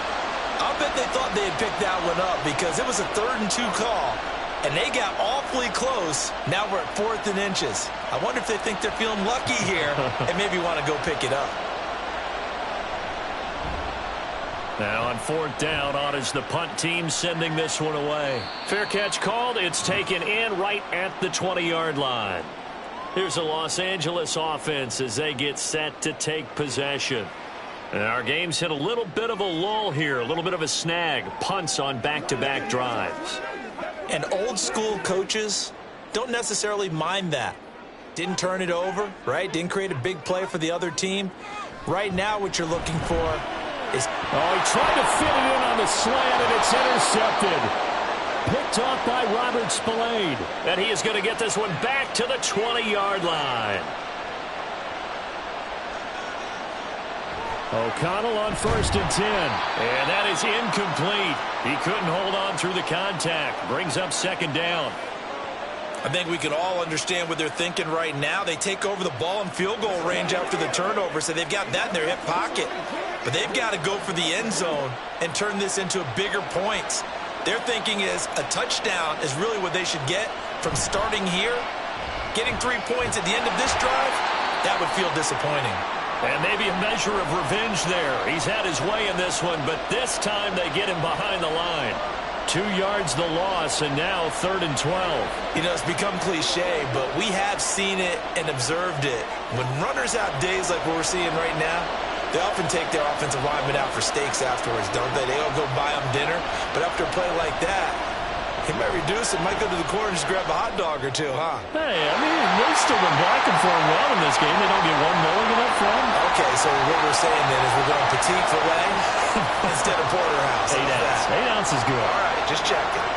I'll bet they thought they had picked that one up because it was a 3rd and 2 call, and they got awfully close. Now we're at 4th and inches. I wonder if they think they're feeling lucky here and maybe want to go pick it up. Now on 4th down, on is the punt team sending this one away. Fair catch called. It's taken in right at the 20-yard line. Here's the Los Angeles offense as they get set to take possession. And our game's hit a little bit of a lull here, a little bit of a snag. Punts on back-to-back drives. And old-school coaches don't necessarily mind that. Didn't turn it over, right? Didn't create a big play for the other team. Right now what you're looking for is... Oh, he tried to fit it in on the slant, and it's intercepted. Picked off by Robert Spillane. And he is going to get this one back to the 20-yard line. O'Connell on 1st and 10. And that is incomplete. He couldn't hold on through the contact. Brings up 2nd down. I think we can all understand what they're thinking right now. They take over the ball in field goal range after the turnover, so they've got that in their hip pocket. But they've got to go for the end zone and turn this into bigger points. Their thinking is a touchdown is really what they should get from starting here. Getting 3 points at the end of this drive, that would feel disappointing. And maybe a measure of revenge there. He's had his way in this one, but this time they get him behind the line. 2 yards the loss, and now 3rd and 12. You know, it's become cliche, but we have seen it and observed it. When runners have days like what we're seeing right now, they often take their offensive linemen out for steaks afterwards, don't they? They all go buy them dinner. But after a play like that, He might reduce it, might go to the corner and just grab a hot dog or two, huh? Hey, I mean, they've still been blocking for him well in this game. They don't get one million up front. Okay, so what we're saying then is we're going petite filet instead of porterhouse. 8 ounce. 8 ounce is good. All right, just checking.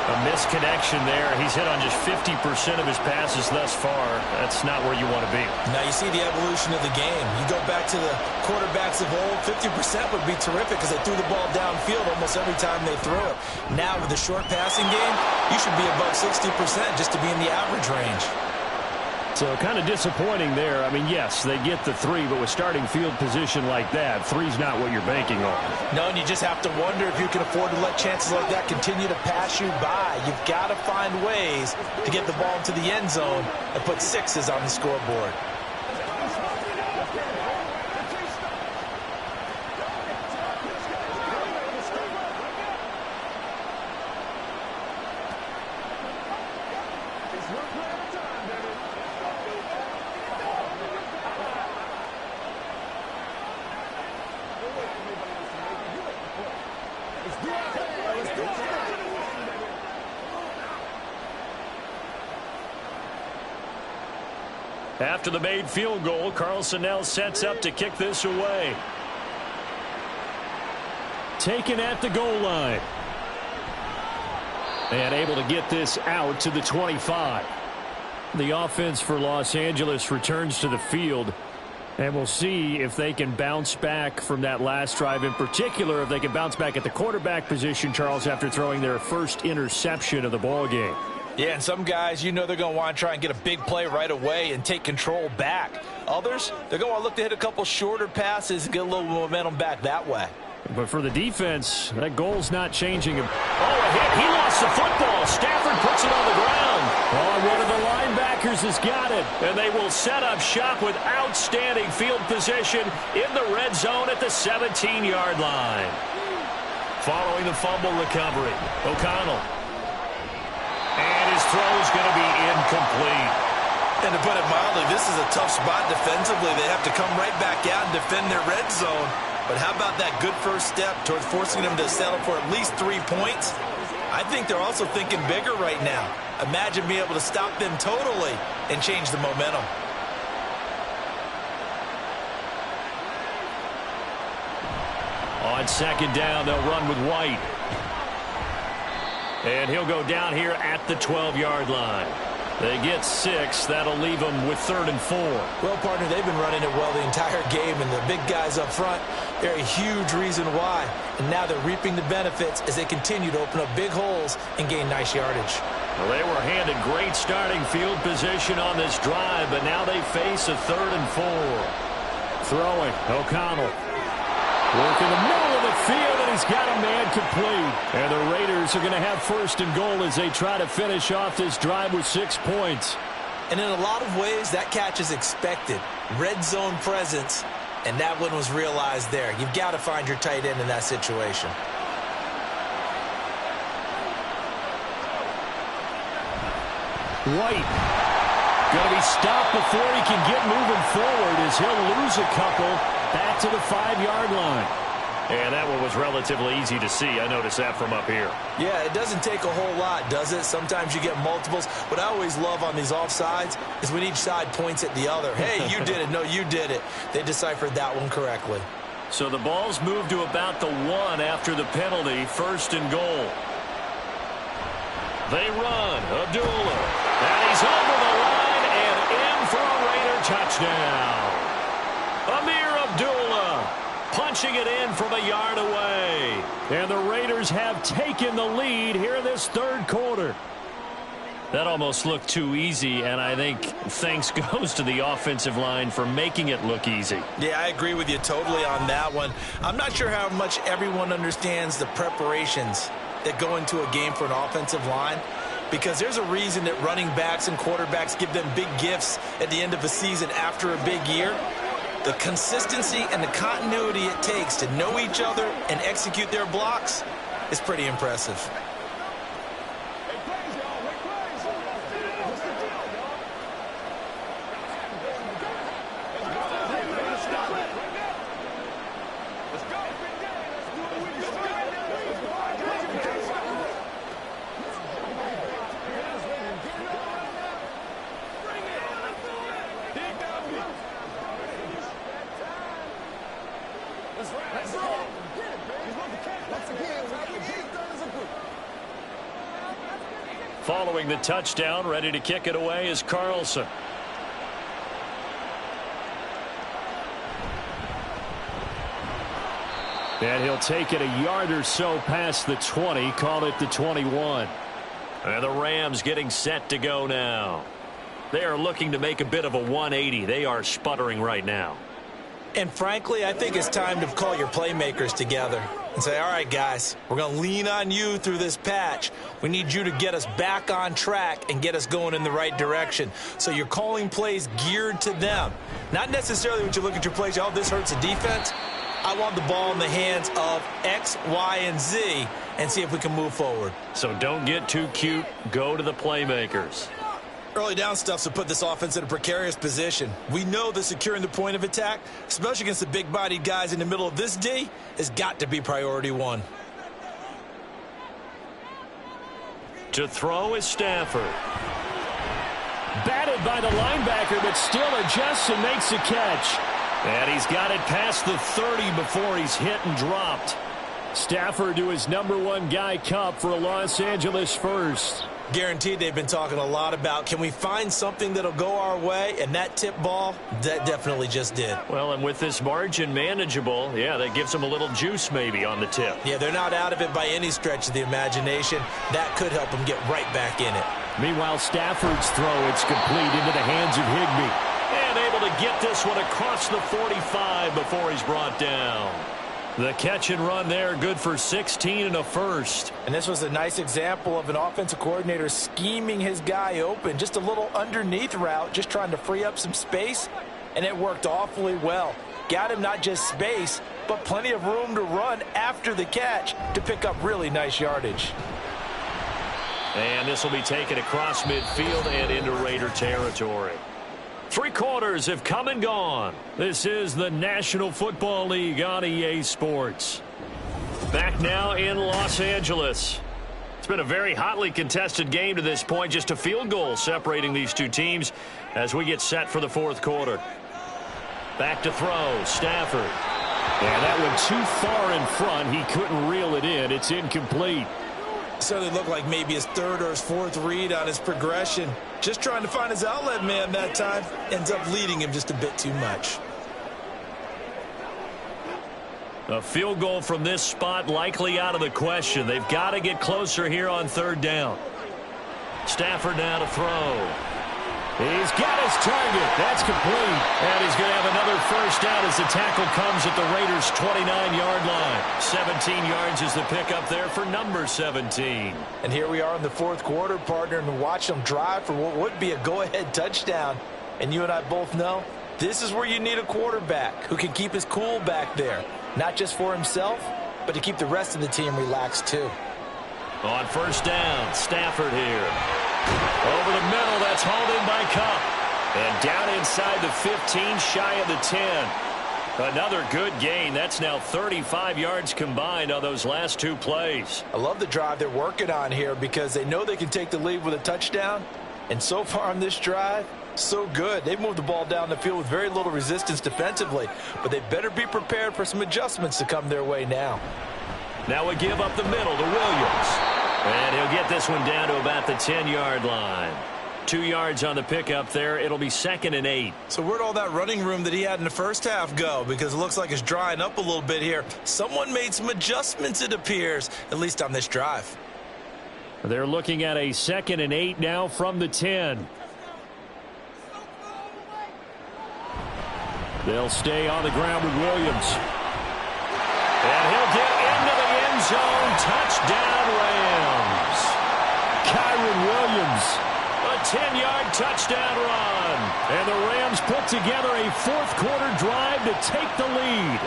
A misconnection there. He's hit on just 50% of his passes thus far. That's not where you want to be. Now you see the evolution of the game. You go back to the quarterbacks of old, 50% would be terrific because they threw the ball downfield almost every time they threw it. Now with the short passing game, you should be above 60% just to be in the average range. So kind of disappointing there. I mean, yes, they get the 3, but with starting field position like that, 3's not what you're banking on. No, and you just have to wonder if you can afford to let chances like that continue to pass you by. You've got to find ways to get the ball into the end zone and put 6s on the scoreboard. After the made field goal, Carlson now sets up to kick this away. Taken at the goal line. And able to get this out to the 25. The offense for Los Angeles returns to the field. And we'll see if they can bounce back from that last drive. In particular, if they can bounce back at the quarterback position, Charles, after throwing their first interception of the ball game. Yeah, and some guys, you know they're going to want to try and get a big play right away and take control back. Others, they're going to look to hit a couple shorter passes and get a little momentum back that way. But for the defense, that goal's not changing him. Oh, a hit. He lost the football. Stafford puts it on the ground. Oh, one of the linebackers has got it. And they will set up shop with outstanding field position in the red zone at the 17-yard line. Following the fumble recovery, O'Connell. And his throw's going to be incomplete. And to put it mildly, this is a tough spot defensively. They have to come right back out and defend their red zone. But how about that good first step towards forcing them to settle for at least 3 points? I think they're also thinking bigger right now. Imagine being able to stop them totally and change the momentum. On second down, they'll run with White. And he'll go down here at the 12-yard line. They get 6. That'll leave them with 3rd and 4. Well, partner, they've been running it well the entire game, and the big guys up front, they're a huge reason why. And now they're reaping the benefits as they continue to open up big holes and gain nice yardage. Well, they were handed great starting field position on this drive, but now they face a 3rd and 4. Throwing, O'Connell. Working the middle of the field, and he's got a man complete. And the Raiders are going to have 1st and goal as they try to finish off this drive with 6 points. And in a lot of ways, that catch is expected. Red zone presence, and that one was realized there. You've got to find your tight end in that situation. White going to be stopped before he can get moving forward as he'll lose a couple back to the 5-yard line. And that one was relatively easy to see. I noticed that from up here. Yeah, it doesn't take a whole lot, does it? Sometimes you get multiples. What I always love on these offsides is when each side points at the other. Hey, you did it. No, you did it. They deciphered that one correctly. So the ball's moved to about the 1 after the penalty. 1st and goal. They run. Abdullah. And he's over the line and in for a Raider touchdown. Amir Abdullah punching it in from a yard away. And the Raiders have taken the lead here in this 3rd quarter. That almost looked too easy, and I think thanks goes to the offensive line for making it look easy. Yeah, I agree with you totally on that one. I'm not sure how much everyone understands the preparations that go into a game for an offensive line, because there's a reason that running backs and quarterbacks give them big gifts at the end of a season after a big year. The consistency and the continuity it takes to know each other and execute their blocks is pretty impressive. Following the touchdown, ready to kick it away is Carlson. And he'll take it a yard or so past the 20, call it the 21. And the Rams getting set to go now. They are looking to make a bit of a 180. They are sputtering right now. And frankly, I think it's time to call your playmakers together and say, all right, guys, we're going to lean on you through this patch. We need you to get us back on track and get us going in the right direction. So you're calling plays geared to them. Not necessarily when you look at your plays, oh, this hurts the defense. I want the ball in the hands of X, Y, and Z and see if we can move forward. So don't get too cute. Go to the playmakers. Early down stuff to put this offense in a precarious position. We know that securing the point of attack, especially against the big-bodied guys in the middle of this D, has got to be priority one. To throw is Stafford. Batted by the linebacker, but still adjusts and makes a catch. And he's got it past the 30 before he's hit and dropped. Stafford to his #1 guy Cup for a Los Angeles first. Guaranteed they've been talking a lot about, can we find something that'll go our way? And that tip ball, that definitely just did. Well, and with this margin manageable, yeah, that gives them a little juice maybe on the tip. Yeah, they're not out of it by any stretch of the imagination. That could help them get right back in it. Meanwhile, Stafford's throw, it's complete into the hands of Higbee. And able to get this one across the 45 before he's brought down. The catch and run there, good for 16 and a first. And this was a nice example of an offensive coordinator scheming his guy open. Just a little underneath route, just trying to free up some space, and it worked awfully well. Got him not just space, but plenty of room to run after the catch to pick up really nice yardage. And this will be taken across midfield and into Raider territory. 3 quarters have come and gone. This is the National Football League on EA Sports. Back now in Los Angeles. It's been a very hotly contested game to this point. Just a field goal separating these two teams as we get set for the 4th quarter. Back to throw, Stafford. And that one too far in front. He couldn't reel it in. It's incomplete. Certainly looked like maybe his 3rd or his 4th read on his progression. Just trying to find his outlet man that time. Ends up leading him just a bit too much. A field goal from this spot likely out of the question. They've got to get closer here on 3rd down. Stafford now to throw. He's got his target. That's complete. And he's going to have another first down as the tackle comes at the Raiders' 29-yard line. 17 yards is the pickup there for number 17. And here we are in the 4th quarter, partner, and watch them drive for what would be a go-ahead touchdown. And you and I both know this is where you need a quarterback who can keep his cool back there. Not just for himself, but to keep the rest of the team relaxed too. On 1st down, Stafford here. Over the middle, that's hauled in by Cup. And down inside the 15, shy of the 10. Another good gain. That's now 35 yards combined on those last 2 plays. I love the drive they're working on here because they know they can take the lead with a touchdown. And so far on this drive, so good. They've moved the ball down the field with very little resistance defensively. But they better be prepared for some adjustments to come their way now. Now we give up the middle to Williams. And he'll get this one down to about the 10-yard line. 2 yards on the pickup there. It'll be 2nd and 8. So where'd all that running room that he had in the first half go? Because it looks like it's drying up a little bit here. Someone made some adjustments, it appears, at least on this drive. They're looking at a 2nd and 8 now from the 10. They'll stay on the ground with Williams. And he'll get into the end zone. Touchdown, Rams. Kyron Williams. A 10-yard touchdown run. And the Rams put together a 4th quarter drive to take the lead.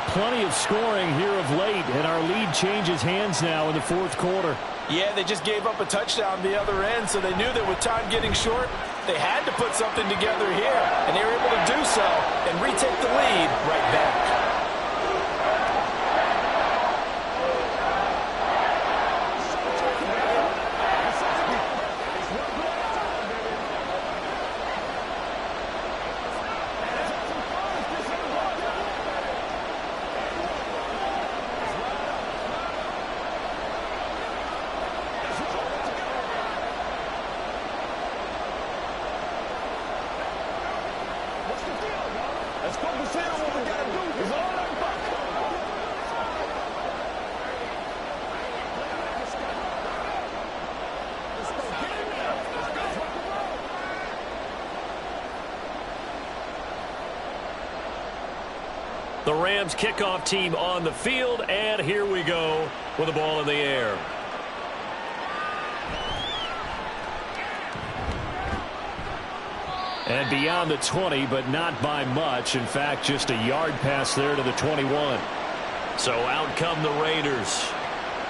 Plenty of scoring here of late, and our lead changes hands now in the 4th quarter. Yeah, they just gave up a touchdown the other end, so they knew that with time getting short, they had to put something together here, and they were able to do so and retake the lead right back. The Rams kickoff team on the field, and here we go with the ball in the air. And beyond the 20, but not by much. In fact, just a yard pass there to the 21. So out come the Raiders.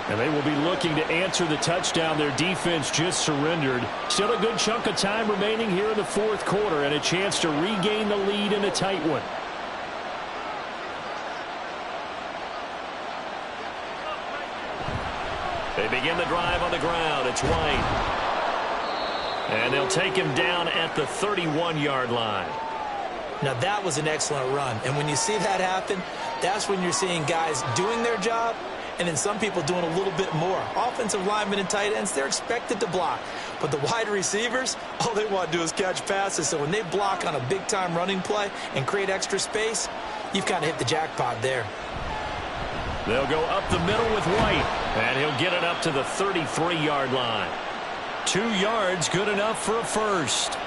And they will be looking to answer the touchdown their defense just surrendered. Still a good chunk of time remaining here in the fourth quarter and a chance to regain the lead in a tight one. They begin the drive on the ground. It's White. And they'll take him down at the 31-yard line. Now, that was an excellent run. And when you see that happen, that's when you're seeing guys doing their job and then some people doing a little bit more. Offensive linemen and tight ends, they're expected to block. But the wide receivers, all they want to do is catch passes. So when they block on a big-time running play and create extra space, you've kind of hit the jackpot there. They'll go up the middle with White, and he'll get it up to the 33-yard line. 2 yards, good enough for a first.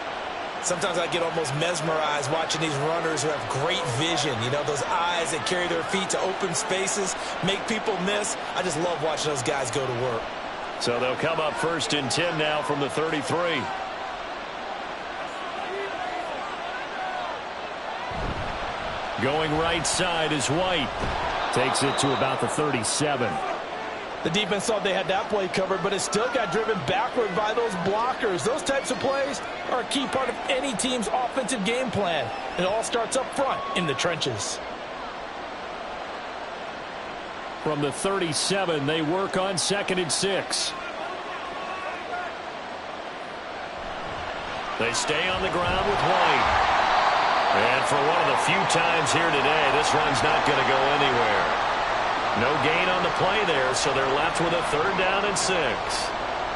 Sometimes I get almost mesmerized watching these runners who have great vision. You know, those eyes that carry their feet to open spaces, make people miss. I just love watching those guys go to work. So they'll come up 1st and 10 now from the 33. Going right side is White. Takes it to about the 37. The defense thought they had that play covered, but it still got driven backward by those blockers. Those types of plays are a key part of any team's offensive game plan. It all starts up front in the trenches. From the 37, they work on 2nd and 6. They stay on the ground with White. And for one of the few times here today, this run's not going to go anywhere. No gain on the play there, so they're left with a 3rd down and 6.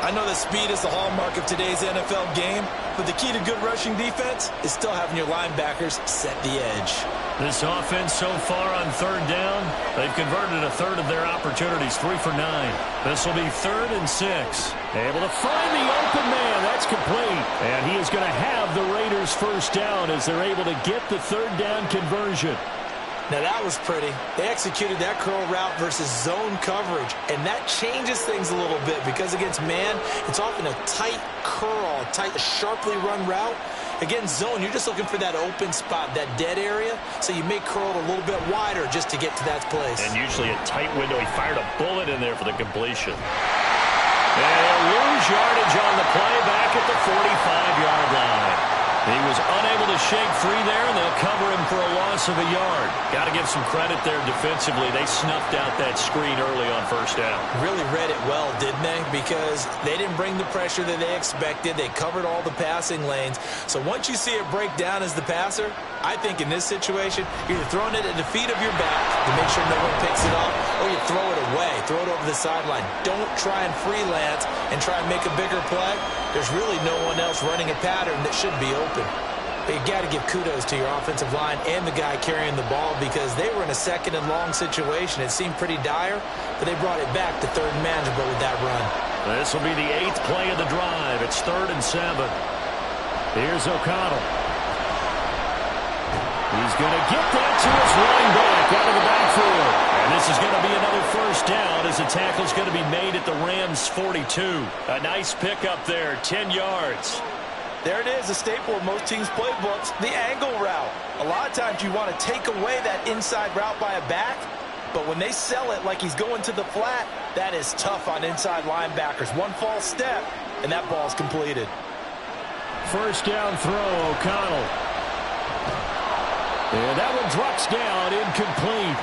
I know that speed is the hallmark of today's NFL game, but the key to good rushing defense is still having your linebackers set the edge. This offense so far on 3rd down, they've converted a 1/3 of their opportunities, 3 for 9. This will be 3rd and 6. Able to find the open man. That's complete. And he is going to have the Raiders 1st down as they're able to get the 3rd down conversion. Now, that was pretty. They executed that curl route versus zone coverage, and that changes things a little bit because against man, it's often a tight curl, tight, sharply run route. Against zone, you're just looking for that open spot, that dead area, so you may curl it a little bit wider just to get to that place. And usually a tight window. He fired a bullet in there for the completion. And they'll lose yardage on the play back at the 45-yard line. He was unable to shake free there, and they'll cover him for a loss of a yard. Got to give some credit there defensively. They snuffed out that screen early on 1st down. Really read it well, didn't they? Because they didn't bring the pressure that they expected. They covered all the passing lanes. So once you see it break down as the passer, I think in this situation, you're either throwing it at the feet of your back to make sure no one picks it up, or you throw it away, throw it over the sideline. Don't try and freelance and try and make a bigger play. There's really no one else running a pattern that should be open. But you got to give kudos to your offensive line and the guy carrying the ball because they were in a 2nd and long situation. It seemed pretty dire, but they brought it back to 3rd and manageable with that run. This will be the 8th play of the drive. It's 3rd and 7. Here's O'Connell. He's going to get that to his running back out of the backfield. And this is going to be another 1st down as the tackle's going to be made at the Rams' 42. A nice pickup there, 10 yards. There it is, a staple of most teams' playbooks, the angle route. A lot of times you want to take away that inside route by a back, but when they sell it like he's going to the flat, that is tough on inside linebackers. One false step, and that ball's completed. 1st down throw, O'Connell. And that one drops down, incomplete.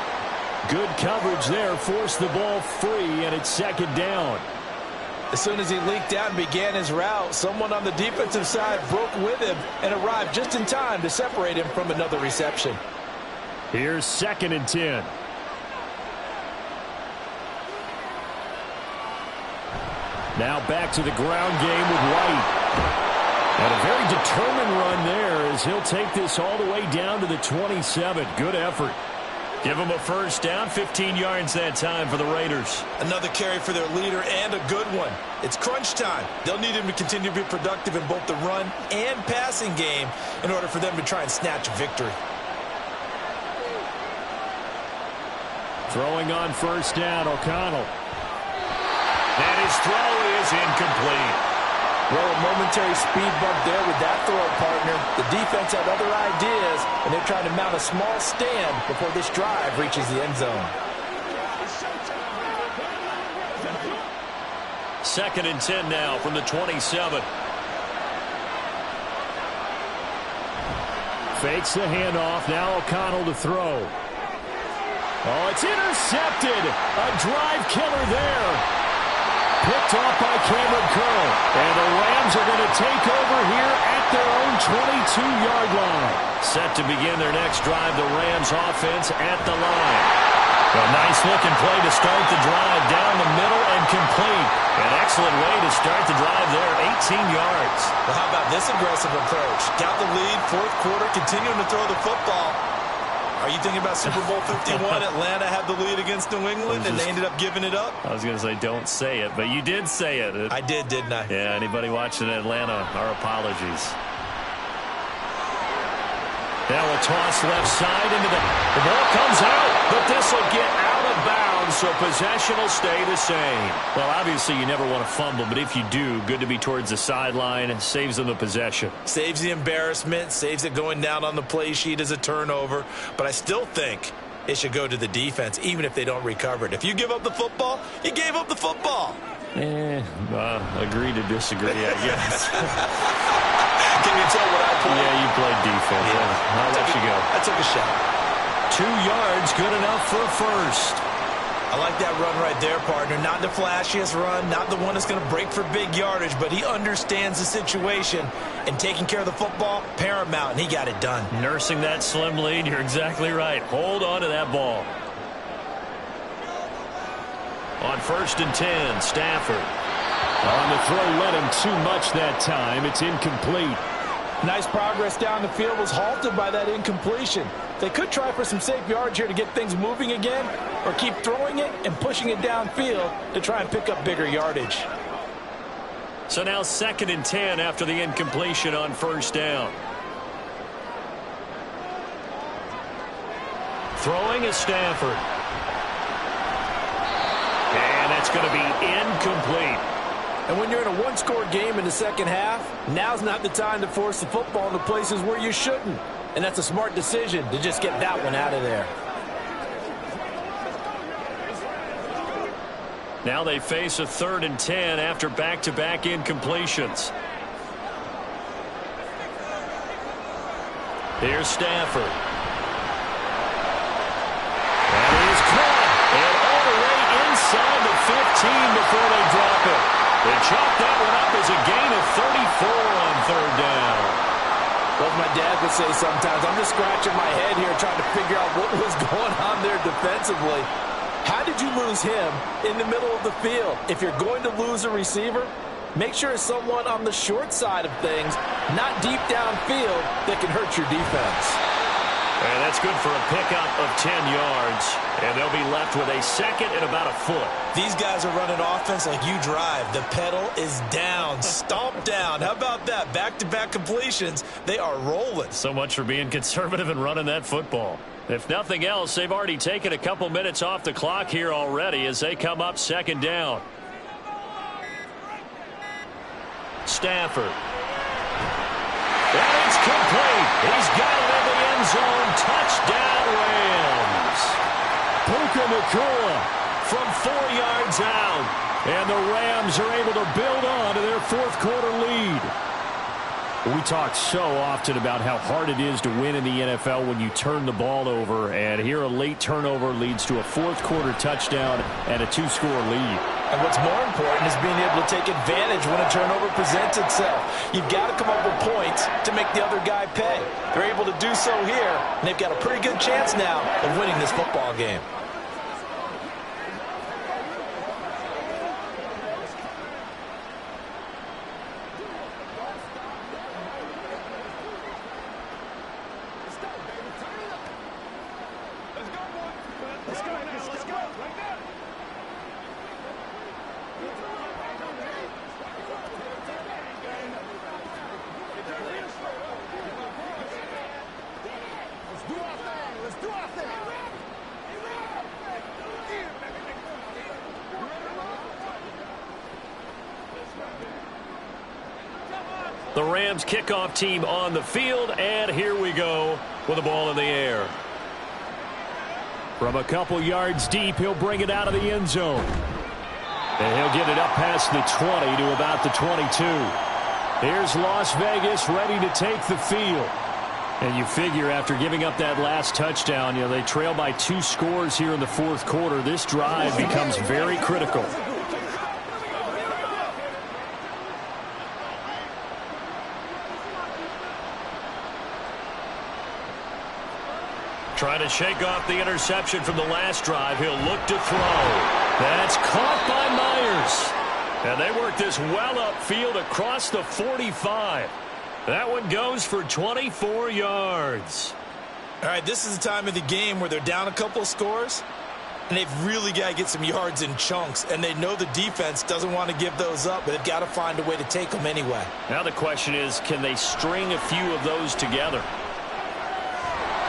Good coverage there, forced the ball free, and it's 2nd down. As soon as he leaked out and began his route, someone on the defensive side broke with him and arrived just in time to separate him from another reception. Here's 2nd and 10. Now back to the ground game with White. And a very determined run there as he'll take this all the way down to the 27. Good effort. Give them a 1st down, 15 yards that time for the Raiders. Another carry for their leader and a good one. It's crunch time. They'll need him to continue to be productive in both the run and passing game in order for them to try and snatch a victory. Throwing on first down, O'Connell. And his throw is incomplete. Well, a momentary speed bump there with that throw, partner. The defense had other ideas, and they're trying to mount a small stand before this drive reaches the end zone. 2nd and 10 now from the 27. Fakes the handoff. Now O'Connell to throw. Oh, it's intercepted. A drive killer there. Picked off by Cameron Curl. And the Rams are going to take over here at their own 22-yard line. Set to begin their next drive, the Rams offense at the line. A nice-looking play to start the drive down the middle and complete. An excellent way to start the drive there, 18 yards. Well, how about this aggressive approach? Got the lead, 4th quarter, continuing to throw the football. Are you thinking about Super Bowl 51? Atlanta had the lead against New England, and they ended up giving it up? I was going to say, don't say it, but you did say it. I did, didn't I? Yeah, anybody watching Atlanta, our apologies. Now a toss left side into the ball comes out, but this will get out of bounds, so possession will stay the same. Well, obviously you never want to fumble, but if you do, good to be towards the sideline. It saves them the possession. Saves the embarrassment, saves it going down on the play sheet as a turnover, but I still think it should go to the defense, even if they don't recover it. If you give up the football, you gave up the football. Agree to disagree, I guess. Can you tell what I played? Yeah, you played defense. Yeah. I'll let you go. I took a shot. 2 yards, good enough for a first. I like that run right there, partner. Not the flashiest run, not the one that's going to break for big yardage, but he understands the situation, and taking care of the football, paramount, and he got it done. Nursing that slim lead, you're exactly right. Hold on to that ball. On 1st and 10, Stafford. On the throw, led him too much that time. It's incomplete. Nice progress down the field was halted by that incompletion. They could try for some safe yards here to get things moving again, or keep throwing it and pushing it downfield to try and pick up bigger yardage. So now 2nd and 10 after the incompletion on first down. Throwing is Stafford. And that's going to be incomplete. And when you're in a one-score game in the second half, now's not the time to force the football into places where you shouldn't. And that's a smart decision to just get that one out of there. Now they face a 3rd and 10 after back-to-back incompletions. Here's Stafford. That is caught. And all the way inside the 15 before they drop it. They chalk that one up as a gain of 34 on 3rd down. Well, my dad would say sometimes, I'm just scratching my head here trying to figure out what was going on there defensively. How did you lose him in the middle of the field? If you're going to lose a receiver, make sure it's someone on the short side of things, not deep downfield, that can hurt your defense. And that's good for a pickup of 10 yards. And they'll be left with a 2nd and about a foot. These guys are running offense like you drive. The pedal is down, stomped down. How about that? Back-to-back completions. They are rolling. So much for being conservative and running that football. If nothing else, they've already taken a couple minutes off the clock here already as they come up 2nd down. Stafford. And it's complete. He's got it in the end zone. Touchdown, Rams. Puka Nacua from 4 yards out. And the Rams are able to build on to their 4th quarter lead. We talk so often about how hard it is to win in the NFL when you turn the ball over. And here a late turnover leads to a 4th quarter touchdown and a 2-score lead. And what's more important is being able to take advantage when a turnover presents itself. You've got to come up with points to make the other guy pay. They're able to do so here, and they've got a pretty good chance now of winning this football game. The Rams kickoff team on the field, and here we go with the ball in the air. From a couple yards deep, he'll bring it out of the end zone. And he'll get it up past the 20 to about the 22. Here's Las Vegas ready to take the field. And you figure after giving up that last touchdown, they trail by 2 scores here in the fourth quarter. This drive becomes very critical. Trying to shake off the interception from the last drive. He'll look to throw. That's caught by Myers. And they work this well upfield across the 45. That one goes for 24 yards. All right, this is the time of the game where they're down a couple of scores, and they've really got to get some yards in chunks, and they know the defense doesn't want to give those up, but they've got to find a way to take them anyway. Now the question is, can they string a few of those together?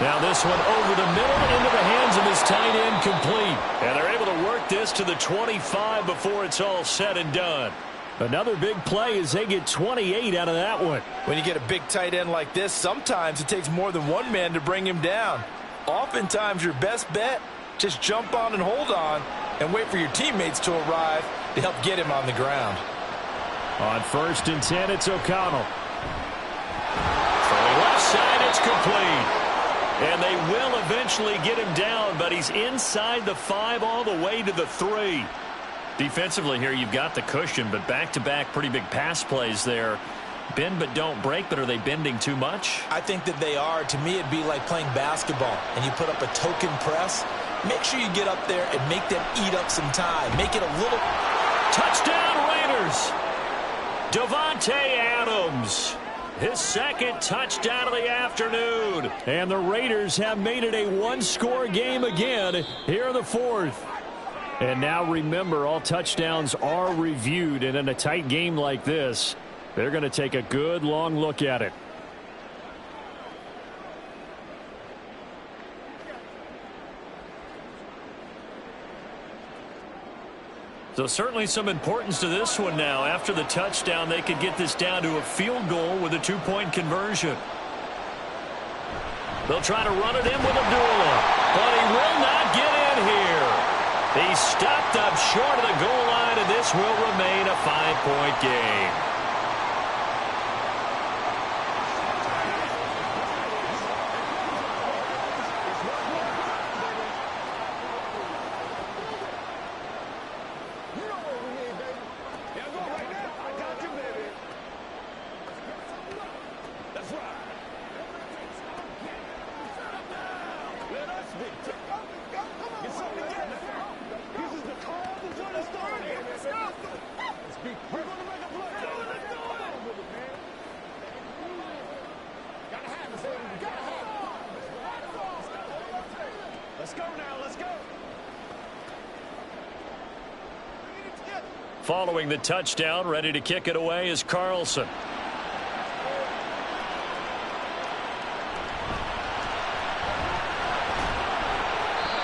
Now this one over the middle into the hands of his tight end, complete. And they're able to work this to the 25 before it's all said and done. Another big play as they get 28 out of that one. When you get a big tight end like this, sometimes it takes more than one man to bring him down. Oftentimes your best bet, just jump on and hold on and wait for your teammates to arrive to help get him on the ground. On 1st and 10, it's O'Connell. From the left side, it's complete. And they will eventually get him down, but he's inside the 5 all the way to the 3. Defensively here, you've got the cushion, but back-to-back pretty big pass plays there. Bend but don't break, but are they bending too much? I think that they are. To me, it'd be like playing basketball, and you put up a token press. Make sure you get up there and make them eat up some time. Make it a little... Touchdown, Raiders! Davante Adams. His second touchdown of the afternoon. And the Raiders have made it a one-score game again here in the fourth. And now remember, all touchdowns are reviewed. And in a tight game like this, they're going to take a good long look at it. So certainly some importance to this one now. After the touchdown, they could get this down to a field goal with a 2-point conversion. They'll try to run it in with Abdullah, but he will not get in here. He stopped up short of the goal line, and this will remain a 5-point game. Following the touchdown, ready to kick it away is Carlson.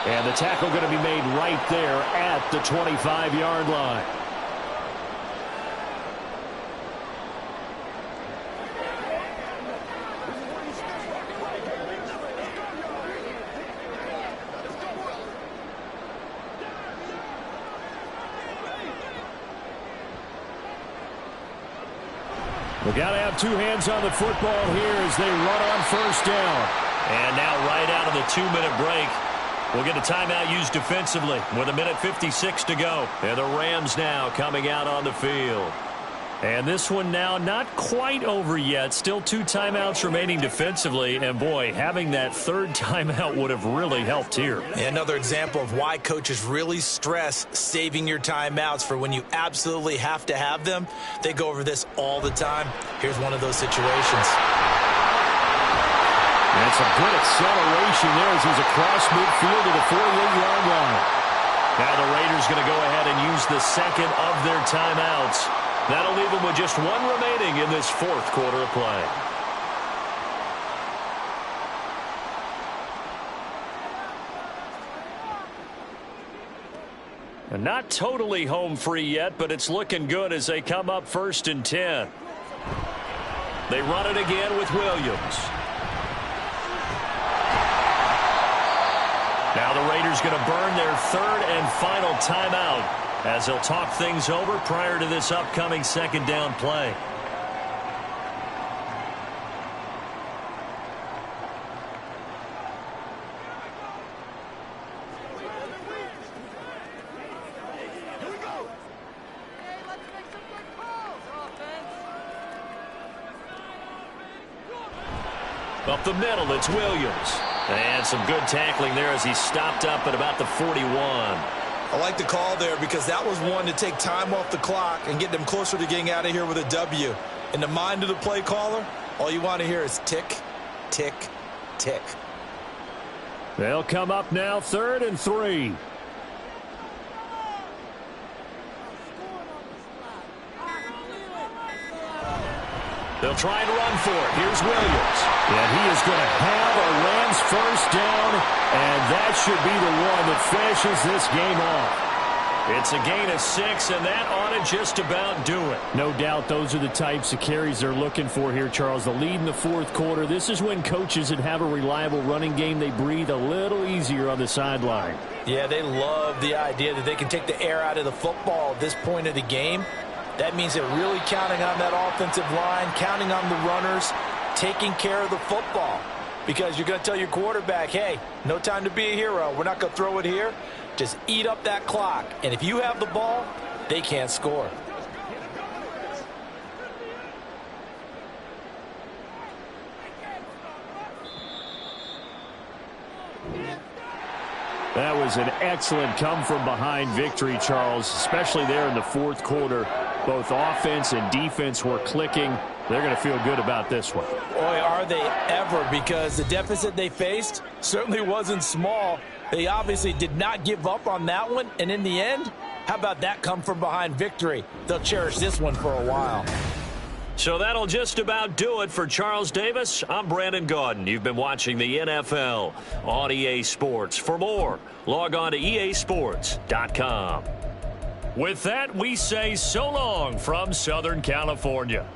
And the tackle going to be made right there at the 25-yard line. We've got to have 2 hands on the football here as they run on 1st down. And now right out of the 2-minute break, we'll get a timeout used defensively with 1:56 to go. And the Rams now coming out on the field. And this one now not quite over yet. Still 2 timeouts remaining defensively. And, boy, having that 3rd timeout would have really helped here. Another example of why coaches really stress saving your timeouts for when you absolutely have to have them. They go over this all the time. Here's one of those situations. And some good acceleration there as he's across midfield to the 48-yard line. Now the Raiders going to go ahead and use the 2nd of their timeouts. That'll leave them with just 1 remaining in this 4th quarter of play. And not totally home free yet, but it's looking good as they come up 1st and 10. They run it again with Williams. Now the Raiders going to burn their third and final timeout as they'll talk things over prior to this upcoming second down play. Up the middle, it's Williams. And some good tackling there as he stopped up at about the 41. I like the call there because that was one to take time off the clock and get them closer to getting out of here with a W. In the mind of the play caller, all you want to hear is tick, tick, tick. They'll come up now, 3rd and 3. They'll try and run for it. Here's Williams. And he is going to have a Rams first down, and that should be the one that finishes this game off. It's a gain of 6, and that ought to just about do it. No doubt those are the types of carries they're looking for here, Charles. The lead in the 4th quarter. This is when coaches that have a reliable running game, they breathe a little easier on the sideline. Yeah, they love the idea that they can take the air out of the football at this point of the game. That means they're really counting on that offensive line, counting on the runners, taking care of the football. Because you're going to tell your quarterback, hey, no time to be a hero. We're not going to throw it here. Just eat up that clock. And if you have the ball, they can't score. That was an excellent come-from-behind victory, Charles, especially there in the 4th quarter. Both offense and defense were clicking. They're going to feel good about this one. Boy, are they ever, because the deficit they faced certainly wasn't small. They obviously did not give up on that one, and in the end, how about that come-from-behind victory? They'll cherish this one for a while. So that'll just about do it for Charles Davis. I'm Brandon Gaudin. You've been watching the NFL on EA Sports. For more, log on to easports.com. With that, we say so long from Southern California.